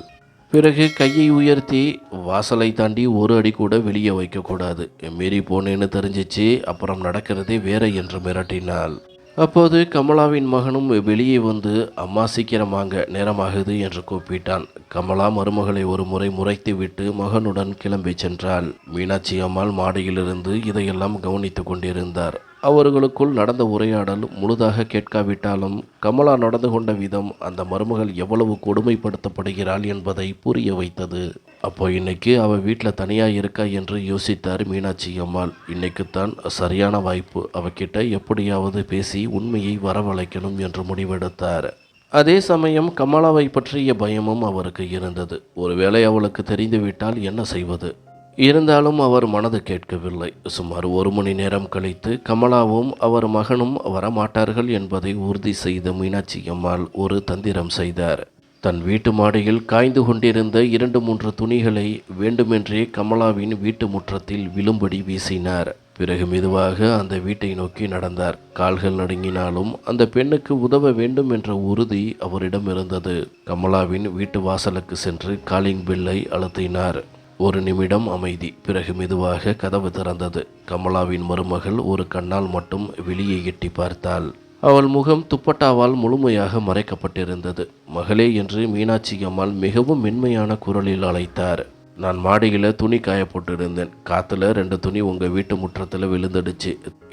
பிறகு கையை உயர்த்தி, "வாசலை தாண்டி 1 அடி கூட வெளியே வைக்கக்கூடாது. மீறி போனேன்னு தெரிஞ்சிச்சு, அப்புறம் நடக்கிறதே வேற" என்று மிரட்டினாள். அப்போது கமலாவின் மகனும் வெளியே வந்து, "அம்மா சீக்கிரம் வாங்க, நேரமாகுது" என்று கூப்பிட்டான். கமலா மருமகளை ஒரு முறை முறைத்து விட்டு மகனுடன் கிளம்பி சென்றாள். மீனாட்சி அம்மாள் மாடியிலிருந்து இதையெல்லாம் கவனித்து கொண்டிருந்தார். அவர்களுக்குள் நடந்த உரையாடல் முழுதாக கேட்காவிட்டாலும் கமலா நடந்து கொண்ட விதம் அந்த மருமகள் எவ்வளவு கொடுமைப்படுத்தப்படுகிறாள் என்பதை புரிய வைத்தது. அப்போ இன்னைக்கு அவள் வீட்டில் தனியாக இருக்கா என்று யோசித்தார் மீனாட்சி அம்மாள். இன்னைக்குத்தான் சரியான வாய்ப்பு. அவகிட்ட எப்படியாவது பேசி உண்மையை வரவழைக்கணும் என்று முடிவெடுத்தார். அதே சமயம் கமலாவை பற்றிய பயமும் அவருக்கு இருந்தது. ஒருவேளை அவளுக்கு தெரிந்துவிட்டால் என்ன செய்வது? இருந்தாலும் அவர் மனது கேட்கவில்லை. சுமார் 1 மணி நேரம் கழித்து கமலாவும் அவர் மகனும் வரமாட்டார்கள் என்பதை உறுதி செய்த மீனாட்சி அம்மாள் ஒரு தந்திரம் செய்தார். தன் வீட்டு மாடியில் காய்ந்து கொண்டிருந்த 2, 3 துணிகளை வேண்டுமென்றே கமலாவின் வீட்டு முற்றத்தில் விழும்படி வீசினார். பிறகு மெதுவாக அந்த வீட்டை நோக்கி நடந்தார். கால்கள் நடுங்கினாலும் அந்த பெண்ணுக்கு உதவ வேண்டும் என்ற உறுதி அவரிடம் இருந்தது. கமலாவின் வீட்டு வாசலுக்கு சென்று காலிங் பெல்லை அழுத்தினார். ஒரு நிமிடம் அமைதி. பிறகு மெதுவாக கதவு திறந்தது. கமலாவின் மருமகள் ஒரு கண்ணால் மட்டும் வெளியே எட்டி பார்த்தாள். அவள் முகம் துப்பட்டாவால் முழுமையாக மறைக்கப்பட்டிருந்தது. மகளே என்று மீனாட்சி அம்மாள் மிகவும் மென்மையான குரலில் அழைத்தார். நான் மாடியில் துணி காய போட்டிருந்தேன். காற்றுல 2 துணி உங்கள் வீட்டு முற்றத்தில் விழுந்துடுச்சு.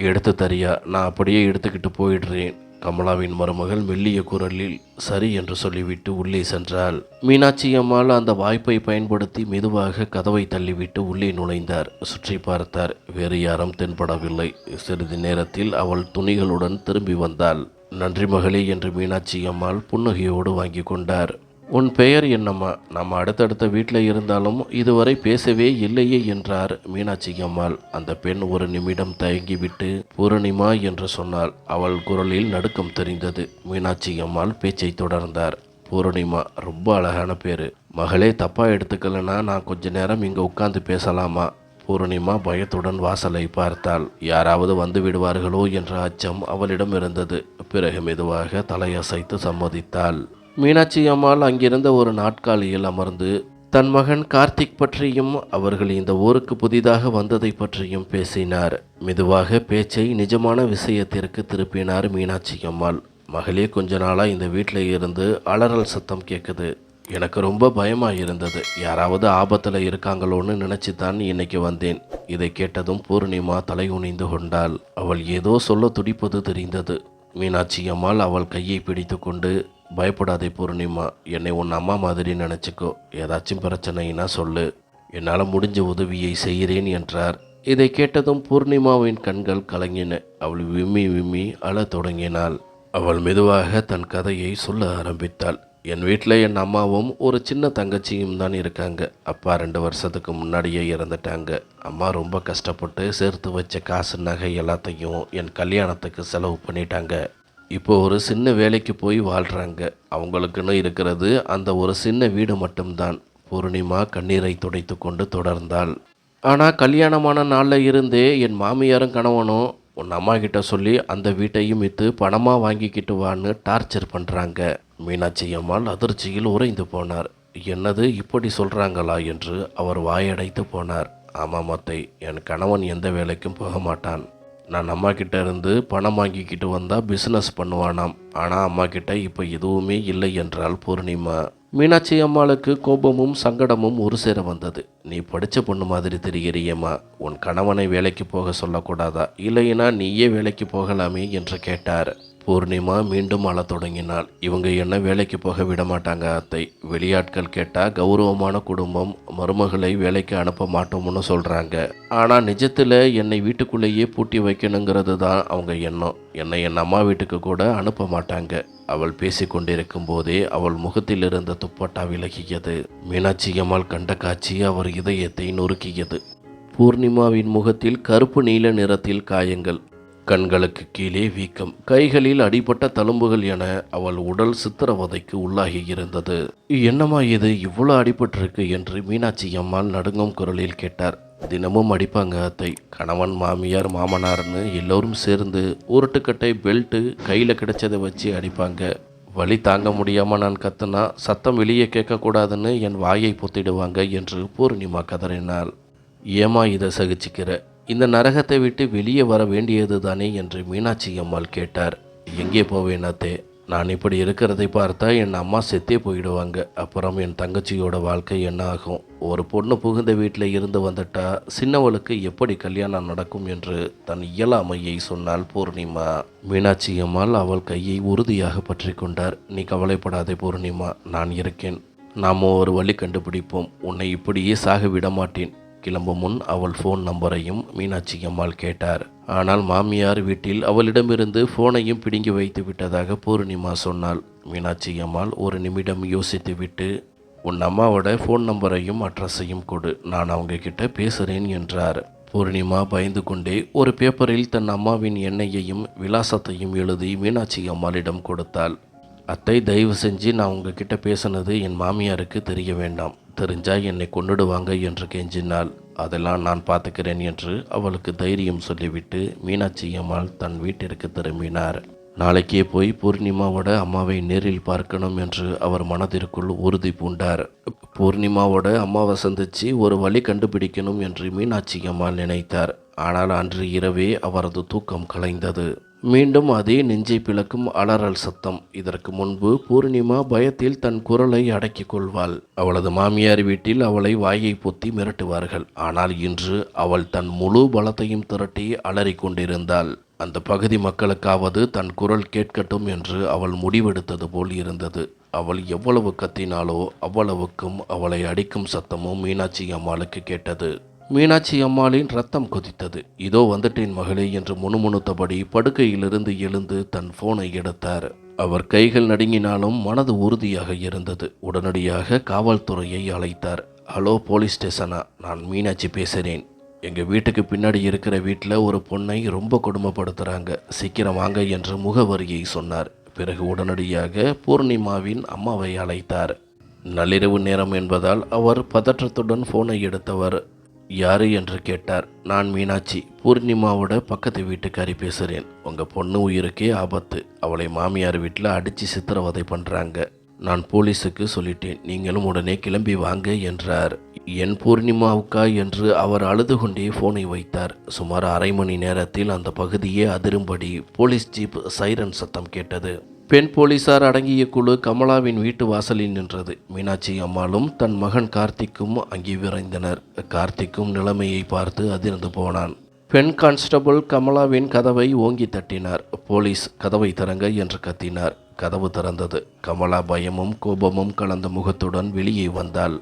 எடுத்து தரியா? நான் அப்படியே எடுத்துக்கிட்டு போயிடுறேன். கமலாவின் மருமகள் மெல்லிய குரலில் சரி என்று சொல்லிவிட்டு உள்ளே சென்றாள். மீனாட்சி அம்மாள் அந்த வாய்ப்பை பயன்படுத்தி மெதுவாக கதவை தள்ளிவிட்டு உள்ளே நுழைந்தார். சுற்றி பார்த்தார். வேறு யாரும் தென்படவில்லை. சிறிது நேரத்தில் அவள் துணிகளுடன் திரும்பி வந்தாள். நன்றி மகளே என்று மீனாட்சி அம்மாள் புன்னகையோடு வாங்கி கொண்டார். உன் பெயர் என்னம்மா? நம்ம அடுத்தடுத்த வீட்டில் இருந்தாலும் இதுவரை பேசவே இல்லையே என்றார் மீனாட்சி அம்மாள். அந்த பெண் ஒரு நிமிடம் தயங்கிவிட்டு பூரணிமா என்று சொன்னாள். அவள் குரலில் நடுக்கம் தெரிந்தது. மீனாட்சி அம்மாள் பேச்சை தொடர்ந்தார். பூரணிமா ரொம்ப அழகான பேரு. மகளே தப்பா எடுத்துக்கலனா நான் கொஞ்ச நேரம் இங்கே உட்கார்ந்து பேசலாமா? பூரணிமா பயத்துடன் வாசலை பார்த்தாள். யாராவது வந்து விடுவார்களோ என்ற அச்சம் அவளிடம் இருந்தது. பிறகு மெதுவாக தலையசைத்து சம்மதித்தாள். மீனாட்சி அம்மாள் அங்கிருந்த ஒரு நாட்காலியில் அமர்ந்து தன் மகன் கார்த்திக் பற்றியும் அவர்கள் இந்த ஊருக்கு புதிதாக வந்ததை பற்றியும் பேசினார். மெதுவாக பேச்சை நிஜமான விஷயத்திற்கு திருப்பினார் மீனாட்சி அம்மாள். மகளே, கொஞ்ச நாளாக இந்த வீட்டில் இருந்து அலறல் சத்தம் கேட்குது. எனக்கு ரொம்ப பயமாக இருந்தது. யாராவது ஆபத்தில் இருக்காங்களோன்னு நினச்சி தான் இன்னைக்கு வந்தேன். இதை கேட்டதும் பூர்ணிமா தலை குனிந்து கொண்டாள். அவள் ஏதோ சொல்ல துடிப்பது தெரிந்தது. மீனாட்சி அம்மாள் அவள் கையை பிடித்து கொண்டு, பயப்படாதே பூர்ணிமா, என்னை உன் அம்மா மாதிரி நினச்சிக்கோ. ஏதாச்சும் பிரச்சனைனா சொல்லு, என்னால் முடிஞ்ச உதவியை செய்கிறேன் என்றார். இதை கேட்டதும் பூர்ணிமாவின் கண்கள் கலங்கின. அவள் விம்மி விம்மி அழத் தொடங்கினாள். அவள் மெதுவாக தன் கதையை சொல்ல ஆரம்பித்தாள். என் வீட்டில் என் அம்மாவும் ஒரு சின்ன தங்கச்சியும் தான் இருக்காங்க. அப்பா 2 வருஷத்துக்கு முன்னாடியே இறந்துட்டாங்க. அம்மா ரொம்ப கஷ்டப்பட்டு சேர்த்து வச்ச காசு நகை எல்லாத்தையும் என் கல்யாணத்துக்கு செலவு பண்ணிட்டாங்க. இப்போ ஒரு சின்ன வேலைக்கு போய் வாழ்கிறாங்க. அவங்களுக்குன்னு இருக்கிறது அந்த ஒரு சின்ன வீடு மட்டும்தான். பூர்ணிமா கண்ணீரை துடைத்து கொண்டு தொடர்ந்தாள். ஆனால் கல்யாணமான நாளில் இருந்தே என் மாமியாரும் கணவனும் உன் அம்மா கிட்ட சொல்லி அந்த வீட்டையும் விற்று பணமாக வாங்கிக்கிட்டு வான்னு டார்ச்சர் பண்ணுறாங்க. மீனாட்சி அம்மாள் அதிர்ச்சியில் உறைந்து போனார். என்னது, இப்படி சொல்கிறாங்களா என்று அவர் வாயடைத்து போனார். ஆமாம் அத்தை, என் கணவன் எந்த வேலைக்கும் போக மாட்டான். நான் அம்மா கிட்ட இருந்து பணம் வாங்கிக்கிட்டு வந்தால் பிஸ்னஸ் பண்ணுவானாம். ஆனால் அம்மா கிட்ட இப்போ எதுவுமே இல்லை என்றாள் பூர்ணிமா. மீனாட்சி அம்மாளுக்கு கோபமும் சங்கடமும் ஒரு சேர வந்தது. நீ படித்த பொண்ணு மாதிரி தெரிகிறியம்மா. உன் கணவனை வேலைக்கு போக சொல்லக்கூடாதா? இல்லைனா நீயே வேலைக்கு போகலாமே என்று கேட்டார். பூர்ணிமா மீண்டும் அழத் தொடங்கினாள். இவங்க என்ன வேலைக்கு போக விட மாட்டாங்க அத்தை. வெளியாட்கள் கேட்டால் கௌரவமான குடும்பம், மருமகளை வேலைக்கு அனுப்ப மாட்டோம்னு சொல்கிறாங்க. ஆனால் நிஜத்தில் என்னை வீட்டுக்குள்ளேயே பூட்டி வைக்கணுங்கிறது தான் அவங்க எண்ணம். என்னை என் அம்மா வீட்டுக்கு கூட அனுப்ப மாட்டாங்க. அவள் பேசிக்கொண்டிருக்கும் போதே அவள் முகத்தில் இருந்த துப்பட்டா விலகியது. மீனாட்சி அம்மாள் கண்ட காட்சி அவர் இதயத்தை நொறுக்கியது. பூர்ணிமாவின் முகத்தில் கருப்பு நீல நிறத்தில் காயங்கள், கண்களுக்கு கீழே வீக்கம், கைகளில் அடிபட்ட தழும்புகள் என அவள் உடல் சித்திரவதைக்கு உள்ளாகி இருந்தது. என்னம்மா இது, இவ்வளோ அடிபட்டிருக்கு என்று மீனாட்சி அம்மாள் நடுங்கும் குரலில் கேட்டார். தினமும் அடிப்பாங்க அத்தை. கணவன், மாமியார், மாமனார்னு எல்லோரும் சேர்ந்து உருட்டுக்கட்டை, பெல்ட்டு, கையில் கிடைச்சதை வச்சு அடிப்பாங்க. வலி தாங்க முடியாமல் நான் கத்துனா சத்தம் வெளியே கேட்கக்கூடாதுன்னு என் வாயை பொத்திடுவாங்க என்று பூர்ணிமா கதறினாள். ஏமா இதை சகிச்சுக்கிற? இந்த நரகத்தை விட்டு வெளியே வர வேண்டியது தானே என்று மீனாட்சி அம்மாள் கேட்டார். எங்கே போவேன் அத்தே? நான் இப்படி இருக்கிறதை பார்த்தா என் அம்மா செத்தே போயிடுவாங்க. அப்புறம் என் தங்கச்சியோட வாழ்க்கை என்ன ஆகும்? ஒரு பொண்ணு புகுந்த வீட்டில் இருந்து வந்துட்டா சின்னவளுக்கு எப்படி கல்யாணம் நடக்கும் என்று தன் இயலாமையை சொன்னாள் பூர்ணிமா. மீனாட்சி அம்மாள் அவள் கையை உறுதியாக பற்றி கொண்டார். நீ கவலைப்படாதே பூர்ணிமா, நான் இருக்கேன். நாம் ஒரு வழி கண்டுபிடிப்போம். உன்னை இப்படியே சாக விட மாட்டேன். கிளம்பும் முன் அவள் ஃபோன் நம்பரையும் மீனாட்சி அம்மாள் கேட்டார். ஆனால் மாமியார் வீட்டில் அவளிடமிருந்து ஃபோனையும் பிடுங்கி வைத்து விட்டதாக பூர்ணிமா சொன்னாள். மீனாட்சி அம்மாள் ஒரு நிமிடம் யோசித்து விட்டு, உன் அம்மாவோட ஃபோன் நம்பரையும் அட்ரஸையும் கொடு, நான் அவங்க கிட்ட பேசுகிறேன் என்றார். பூர்ணிமா பயந்து கொண்டே ஒரு பேப்பரில் தன் அம்மாவின் எண்ணெயையும் விலாசத்தையும் எழுதி மீனாட்சி அம்மாளிடம் கொடுத்தாள். அத்தை, தயவு செஞ்சு நான் உங்ககிட்ட பேசினது என் மாமியாருக்கு தெரிய வேண்டாம். தெரிஞ்சா என்னை கொன்னுடுவாங்க என்று கெஞ்சினாள். அதெல்லாம் நான் பார்த்துக்கிறேன் என்று அவளுக்கு தைரியம் சொல்லிவிட்டு மீனாட்சி அம்மாள் தன் வீட்டிற்கு திரும்பினார். நாளைக்கே போய் பூர்ணிமாவோட அம்மாவை நேரில் பார்க்கணும் என்று அவர் மனதிற்குள் உறுதி பூண்டார். பூர்ணிமாவோட அம்மாவை சந்தித்து ஒரு வழி கண்டுபிடிக்கணும் என்று மீனாட்சி அம்மாள் நினைத்தார். ஆனால் அன்று இரவே அவரது தூக்கம் கலைந்தது. மீண்டும் அதே நெஞ்சை பிளக்கும் அலறல் சத்தம். இதற்கு முன்பு பூர்ணிமா பயத்தில் தன் குரலை அடக்கிக் கொள்வாள். அவளது மாமியார் வீட்டில் அவளை வாயை பொத்தி மிரட்டுவார்கள். ஆனால் இன்று அவள் தன் முழு பலத்தையும் திரட்டி அலறிக் கொண்டிருந்தாள். அந்த பகுதி மக்களுக்காவது தன் குரல் கேட்கட்டும் என்று அவள் முடிவெடுத்தது போல் இருந்தது. அவள் எவ்வளவு கத்தினாலோ அவ்வளவுக்கும் அவளை அடிக்கும் சத்தமும் மீனாட்சி அம்மாளுக்கு கேட்டது. மீனாட்சி அம்மாளின் ரத்தம் கொதித்தது. இதோ வந்துட்டேன் மகளே என்று முணுமுணுத்தபடி படுக்கையிலிருந்து எழுந்து தன் போனை எடுத்தார். அவர் கைகள் நடுங்கினாலும் மனது உறுதியாக இருந்தது. உடனடியாக காவல்துறையை அழைத்தார். ஹலோ, போலீஸ் ஸ்டேஷனா? நான் மீனாட்சி பேசுகிறேன். எங்கள் வீட்டுக்கு பின்னாடி இருக்கிற வீட்டில் ஒரு பொண்ணை ரொம்ப கொடுமைப்படுத்துகிறாங்க, சீக்கிரம் வாங்க என்று முகவரியை சொன்னார். பிறகு உடனடியாக பூர்ணிமாவின் அம்மாவை அழைத்தார். நள்ளிரவு நேரம் என்பதால் அவர் பதற்றத்துடன் போனை எடுத்தவர் யாரு என்று கேட்டார். நான் மீனாட்சி, பூர்ணிமாவோட பக்கத்து வீட்டுக்காரி பேசுகிறேன். உங்கள் பொண்ணு உயிருக்கே ஆபத்து. அவளை மாமியார் வீட்டில் அடித்து சித்திரவதை பண்ணுறாங்க. நான் போலீஸுக்கு சொல்லிட்டேன், நீங்களும் உடனே கிளம்பி வாங்க என்றார். என் பூர்ணிமாவுக்கா என்று அவர் அழுது கொண்டே போனை வைத்தார். சுமார் அரை மணி நேரத்தில் அந்த பகுதியே அதிரும்படி போலீஸ் ஜீப் சைரன் சத்தம் கேட்டது. பெண் போலீசார் அடங்கிய குழு கமலாவின் வீட்டு வாசலில் நின்றது. மீனாட்சி அம்மாளும் தன் மகன் கார்த்திக்கும் அங்கே விரைந்தனர். கார்த்திக்கும் நிலைமையை பார்த்து அதிர்ந்து போனான். பெண் கான்ஸ்டபிள் கமலாவின் கதவை ஓங்கி தட்டினார். போலீஸ், கதவை திறங்க என்று கத்தினார். கதவு திறந்தது. கமலா பயமும் கோபமும் கலந்த முகத்துடன் வெளியே வந்தாள்.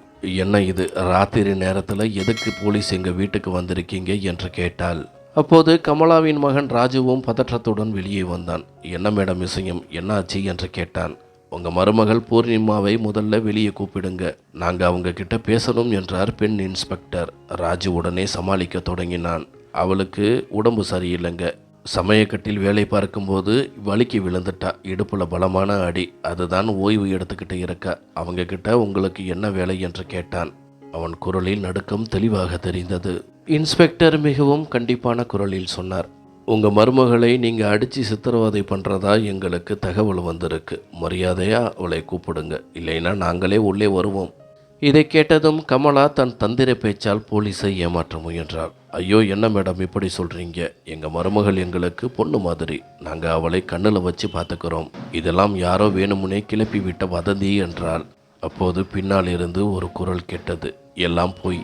என்ன இது, ராத்திரி நேரத்தில் எதுக்கு போலீஸ் எங்கள் வீட்டுக்கு வந்திருக்கீங்க என்று கேட்டாள். அப்போது கமலாவின் மகன் ராஜுவும் பதற்றத்துடன் வெளியே வந்தான். என்ன மேடம் விஷயம், என்ன ஆச்சு என்று கேட்டான். உங்கள் மருமகள் பூர்ணிமாவை முதல்ல வெளியே கூப்பிடுங்க, நாங்கள் அவங்க கிட்ட பேசணும் என்றார் பெண் இன்ஸ்பெக்டர். ராஜு உடனே சமாளிக்க தொடங்கினான். அவளுக்கு உடம்பு சரியில்லைங்க. சமயக்கட்டில் வேலை பார்க்கும்போது வலிக்கு விழுந்துட்டா. இடுப்பில் பலமான அடி. அதுதான் ஓய்வு எடுத்துக்கிட்டு இருக்கா. அவங்க கிட்ட உங்களுக்கு என்ன வேலை என்று கேட்டான். அவன் குரலில் நடுக்கம் தெளிவாக தெரிந்தது. இன்ஸ்பெக்டர் மிகவும் கண்டிப்பான குரலில் சொன்னார். உங்கள் மருமகளை நீங்கள் அடித்து சித்திரவதை பண்ணுறதா எங்களுக்கு தகவல் வந்திருக்கு. மரியாதையாக அவளை கூப்பிடுங்க, இல்லைன்னா நாங்களே உள்ளே வருவோம். இதை கேட்டதும் கமலா தன் தந்திர பேச்சால் போலீஸை ஏமாற்ற முயன்றாள். ஐயோ, என்ன மேடம் இப்படி சொல்கிறீங்க? எங்கள் மருமகள் எங்களுக்கு பொண்ணு மாதிரி. நாங்கள் அவளை கண்ணில் வச்சு பார்த்துக்கிறோம். இதெல்லாம் யாரோ வேணுமுனே கிளப்பி விட்ட வதந்தி என்றாள். அப்போது பின்னால் இருந்து ஒரு குரல் கேட்டது. எல்லாம் போய்.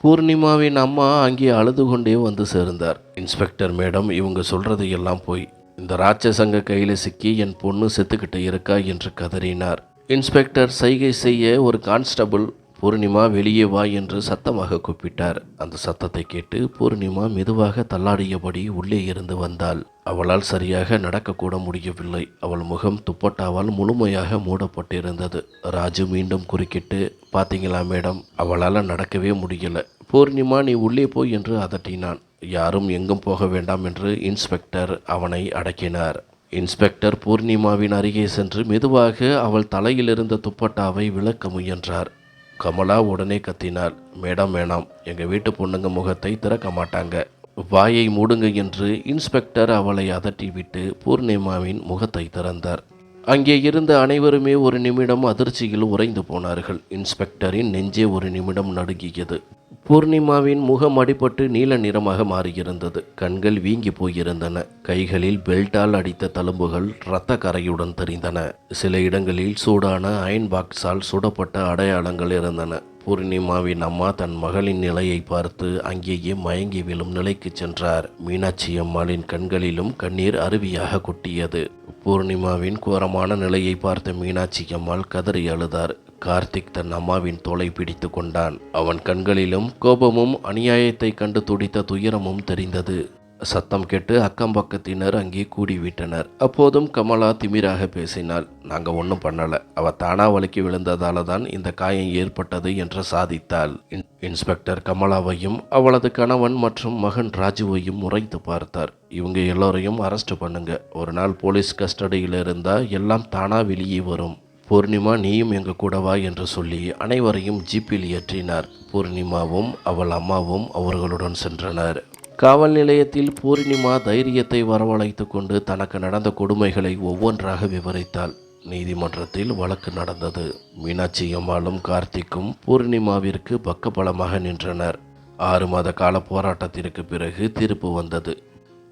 பூர்ணிமாவின் அம்மா அங்கே அழுது கொண்டே வந்து சேர்ந்தார். இன்ஸ்பெக்டர் மேடம், இவங்க சொல்கிறது எல்லாம் போய். இந்த ராட்சசங்க கையில் சிக்கி என் பொண்ணு செத்துக்கிட்டு இருக்கா என்று கதறினார். இன்ஸ்பெக்டர் சைகை செய்ய ஒரு கான்ஸ்டபிள் பூர்ணிமா வெளியே வா என்று சத்தமாக கூப்பிட்டார். அந்த சத்தத்தை கேட்டு பூர்ணிமா மெதுவாக தள்ளாடியபடி உள்ளே இருந்து வந்தாள். அவளால் சரியாக நடக்கக்கூட முடியவில்லை. அவள் முகம் துப்பட்டாவால் முழுமையாக மூடப்பட்டிருந்தது. ராஜு மீண்டும் குறுக்கிட்டு, பாத்தீங்களா மேடம், அவளால் நடக்கவே முடியல. பூர்ணிமா, நீ உள்ளே போய் என்று அதட்டினான். யாரும் எங்கும் போக வேண்டாம் என்று இன்ஸ்பெக்டர் அவனை அடக்கினார். இன்ஸ்பெக்டர் பூர்ணிமாவின் அருகே சென்று மெதுவாக அவள் தலையில் இருந்த துப்பட்டாவை விலக்க முயன்றார். கமலா உடனே கத்தினாள். மேடம் வேணாம், எங்கள் வீட்டு பொண்ணுங்க முகத்தை திறக்க மாட்டாங்க, வாயை மூடுங்க என்று இன்ஸ்பெக்டர் அவளை அதட்டிவிட்டு பூர்ணிமாவின் முகத்தை திறந்தார். அங்கே இருந்த அனைவருமே ஒரு நிமிடம் அதிர்ச்சியில் உறைந்து போனார்கள். இன்ஸ்பெக்டரின் நெஞ்சே ஒரு நிமிடம் நடுங்கியது. பூர்ணிமாவின் முகம் அடிபட்டு நீல நிறமாக மாறியிருந்தது. கண்கள் வீங்கி போயிருந்தன. கைகளில் பெல்ட்டால் அடித்த தழும்புகள் இரத்த கரையுடன் தெரிந்தன. சில இடங்களில் சூடான அயன் பாக்ஸால் சுடப்பட்ட அடையாளங்கள் இருந்தன. பூர்ணிமாவின் அம்மா தன் மகளின் நிலையை பார்த்து அங்கேயே மயங்கி விழும் நிலைக்கு சென்றார். மீனாட்சி அம்மாளின் கண்களிலும் கண்ணீர் அருவியாக கொட்டியது. பூர்ணிமாவின் கோரமான நிலையை பார்த்த மீனாட்சி அம்மாள் கதறி அழுதார். கார்த்திக் தன் அம்மாவின் தோளை பிடித்து கொண்டான். அவன் கண்களிலும் கோபமும் அநியாயத்தை கண்டு துடித்த துயரமும் தெரிந்தது. சத்தம் கேட்டு அக்கம் பக்கத்தினர் அங்கே கூடிவிட்டனர். அப்போதும் கமலா திமிராக பேசினாள். நாங்கள் ஒன்றும் பண்ணலை, அவள் தானா வலிக்கு விழுந்ததால தான் இந்த காயம் ஏற்பட்டது என்று சாதித்தாள். இன்ஸ்பெக்டர் கமலாவையும் அவளது கணவன் மற்றும் மகன் ராஜுவையும் முறைத்து பார்த்தார். இவங்க எல்லோரையும் அரெஸ்ட் பண்ணுங்க. ஒரு நாள் போலீஸ் கஸ்டடியில் இருந்தால் எல்லாம் தானா வெளியே வரும். பூர்ணிமா நீயும் எங்க கூட வா என்று சொல்லி அனைவரையும் ஜீப்பில் ஏற்றினார். பூர்ணிமாவும் அவள் அம்மாவும் அவர்களுடன் சென்றனர். காவல் நிலையத்தில் பூர்ணிமா தைரியத்தை வரவழைத்து கொண்டு தனக்கு நடந்த கொடுமைகளை ஒவ்வொன்றாக விவரித்தாள். நீதிமன்றத்தில் வழக்கு நடந்தது. மீனாட்சி அம்மாளும் கார்த்திக்கும் பூர்ணிமாவிற்கு பக்கபலமாக நின்றனர். 6 மாத கால போராட்டத்திற்கு பிறகு தீர்ப்பு வந்தது.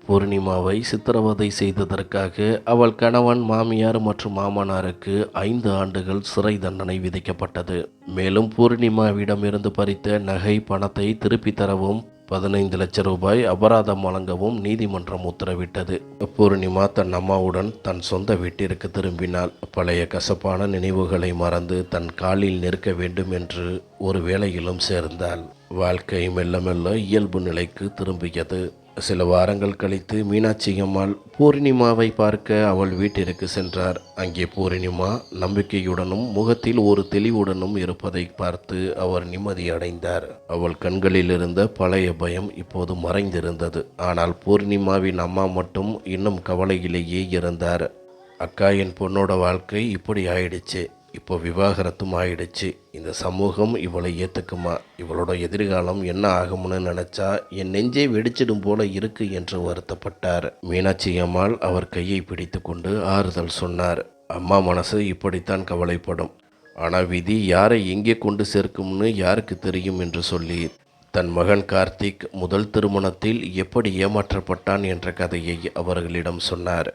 பூர்ணிமாவை சித்திரவதை செய்ததற்காக அவள் கணவன், மாமியார் மற்றும் மாமனாருக்கு 5 ஆண்டுகள் சிறை தண்டனை விதிக்கப்பட்டது. மேலும் பூர்ணிமாவிடமிருந்து பறித்த நகை, பணத்தை திருப்பித் தரவும் 15 லட்சம் ரூபாய் அபராதம் வழங்கவும் நீதிமன்றம் உத்தரவிட்டது. பூர்ணிமா தன் அம்மாவுடன் தன் சொந்த வீட்டிற்கு திரும்பினாள். பழைய கசப்பான நினைவுகளை மறந்து தன் காலில் நிற்க வேண்டும் என்று ஒரு வேளையிலும் சேர்ந்தாள். வாழ்க்கை மெல்ல மெல்ல இயல்பு நிலைக்கு திரும்பியது. சில வாரங்கள் கழித்து மீனாட்சி அம்மாள் பூர்ணிமாவை பார்க்க அவள் வீட்டிற்கு சென்றார். அங்கே பூர்ணிமா நம்பிக்கையுடனும் முகத்தில் ஒரு தெளிவுடனும் இருப்பதை பார்த்து அவர் நிம்மதியடைந்தார். அவள் கண்களில் இருந்த பழைய பயம் இப்போது மறைந்திருந்தது. ஆனால் பூர்ணிமாவின் அம்மா மட்டும் இன்னும் கவலையிலேயே இருந்தார். அக்கா, என் பொண்ணோட வாழ்க்கை இப்படி ஆயிடுச்சு. இப்போ விவாகரத்தும் ஆயிடுச்சு. இந்த சமூகம் இவளை ஏற்றுக்குமா? இவளோட எதிர்காலம் என்ன ஆகும்னு நினச்சா என் நெஞ்சே வெடிச்சிடும் போல இருக்கு என்று வருத்தப்பட்டார். மீனாட்சி அம்மாள் அவர் கையை பிடித்து கொண்டு ஆறுதல் சொன்னார். அம்மா மனசு இப்படித்தான் கவலைப்படும். ஆனால் விதி யாரை எங்கே கொண்டு சேர்க்கும்னு யாருக்கு தெரியும் என்று சொல்லி தன் மகன் கார்த்திக் முதல் திருமணத்தில் எப்படி ஏமாற்றப்பட்டான் என்ற கதையை அவர்களிடம் சொன்னார்.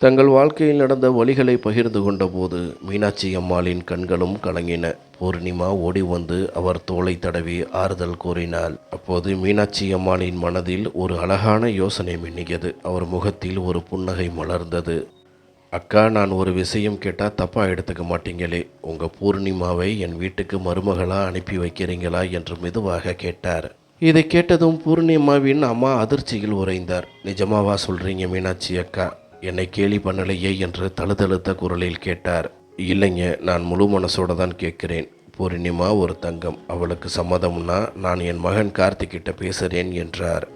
தங்கள் வாழ்க்கையில் நடந்த வழிகளை பகிர்ந்து கொண்டபோது மீனாட்சி அம்மாளின் கண்களும் கலங்கின. பூர்ணிமா ஓடி வந்து அவர் தோளை தடவி ஆறுதல் கூறினாள். அப்போது மீனாட்சி அம்மாளின் மனதில் ஒரு அழகான யோசனை மின்னியது. அவர் முகத்தில் ஒரு புன்னகை மலர்ந்தது. அக்கா, நான் ஒரு விஷயம் கேட்டால் தப்பாக எடுத்துக்க மாட்டீங்களே. உங்கள் பூர்ணிமாவை என் வீட்டுக்கு மருமகளாக அனுப்பி வைக்கிறீங்களா என்று மெதுவாக கேட்டார். இதை கேட்டதும் பூர்ணிமாவின் அம்மா அதிர்ச்சியில் உறைந்தார். நிஜமாவா சொல்கிறீங்க மீனாட்சி அக்கா? என்னை கேலி பண்ணலையே என்று தழுதழுத்த குரலில் கேட்டார். இல்லைங்க, நான் முழு மனசோட தான் கேட்கிறேன். பூர்ணிமா ஒரு தங்கம். அவளுக்கு சம்மதம்னா நான் என் மகன் கார்த்திக்கிட்ட பேசுகிறேன் என்றார்.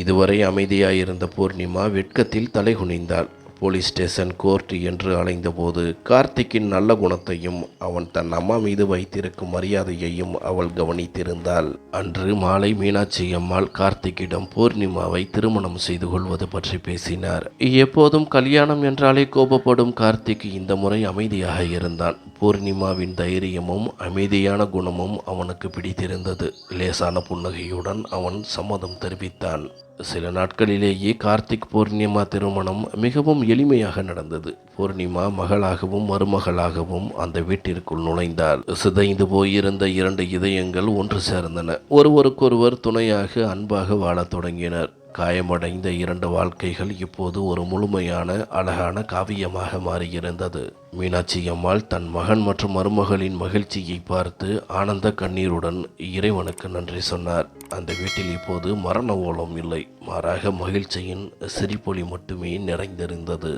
இதுவரை அமைதியாயிருந்த பூர்ணிமா வெட்கத்தில் தலைகுனிந்தாள். போலீஸ் ஸ்டேஷன், கோர்ட் என்று அலைந்தபோது கார்த்திக்கின் நல்ல குணத்தையும் அவன் தன் அம்மா மீது வைத்திருக்கும் மரியாதையையும் அவள் கவனித்திருந்தாள். அன்று மாலை மீனாட்சி அம்மாள் கார்த்திக்கிடம் பூர்ணிமாவை திருமணம் செய்து கொள்வது பற்றி பேசினார். எப்போதும் கல்யாணம் என்றாலே கோபப்படும் கார்த்திக் இந்த முறை அமைதியாக இருந்தான். பூர்ணிமாவின் தைரியமும் அமைதியான குணமும் அவனுக்கு பிடித்திருந்தது. லேசான புன்னகையுடன் அவன் சம்மதம் தெரிவித்தான். சில நாட்களிலேயே கார்த்திக் பூர்ணிமா திருமணம் மிகவும் எளிமையாக நடந்தது. பூர்ணிமா மகளாகவும் மருமகளாகவும் அந்த வீட்டிற்குள் நுழைந்தாள். சிதைந்து போயிருந்த 2 இதயங்கள் ஒன்று சேர்ந்தன. ஒருவருக்கொருவர் துணையாக அன்பாக வாழத் தொடங்கினர். காயமடைந்த 2 வாழ்க்கைகள் இப்போது ஒரு முழுமையான அழகான காவியமாக மாறியிருந்தது. மீனாட்சி அம்மாள் தன் மகன் மற்றும் மருமகளின் மகிழ்ச்சியை பார்த்து ஆனந்த கண்ணீருடன் இறைவனுக்கு நன்றி சொன்னார். அந்த வீட்டில் இப்போது மரண ஓலம் இல்லை, மாறாக மகிழ்ச்சியின் சிரிப்பொலி மட்டுமே நிறைந்திருந்தது.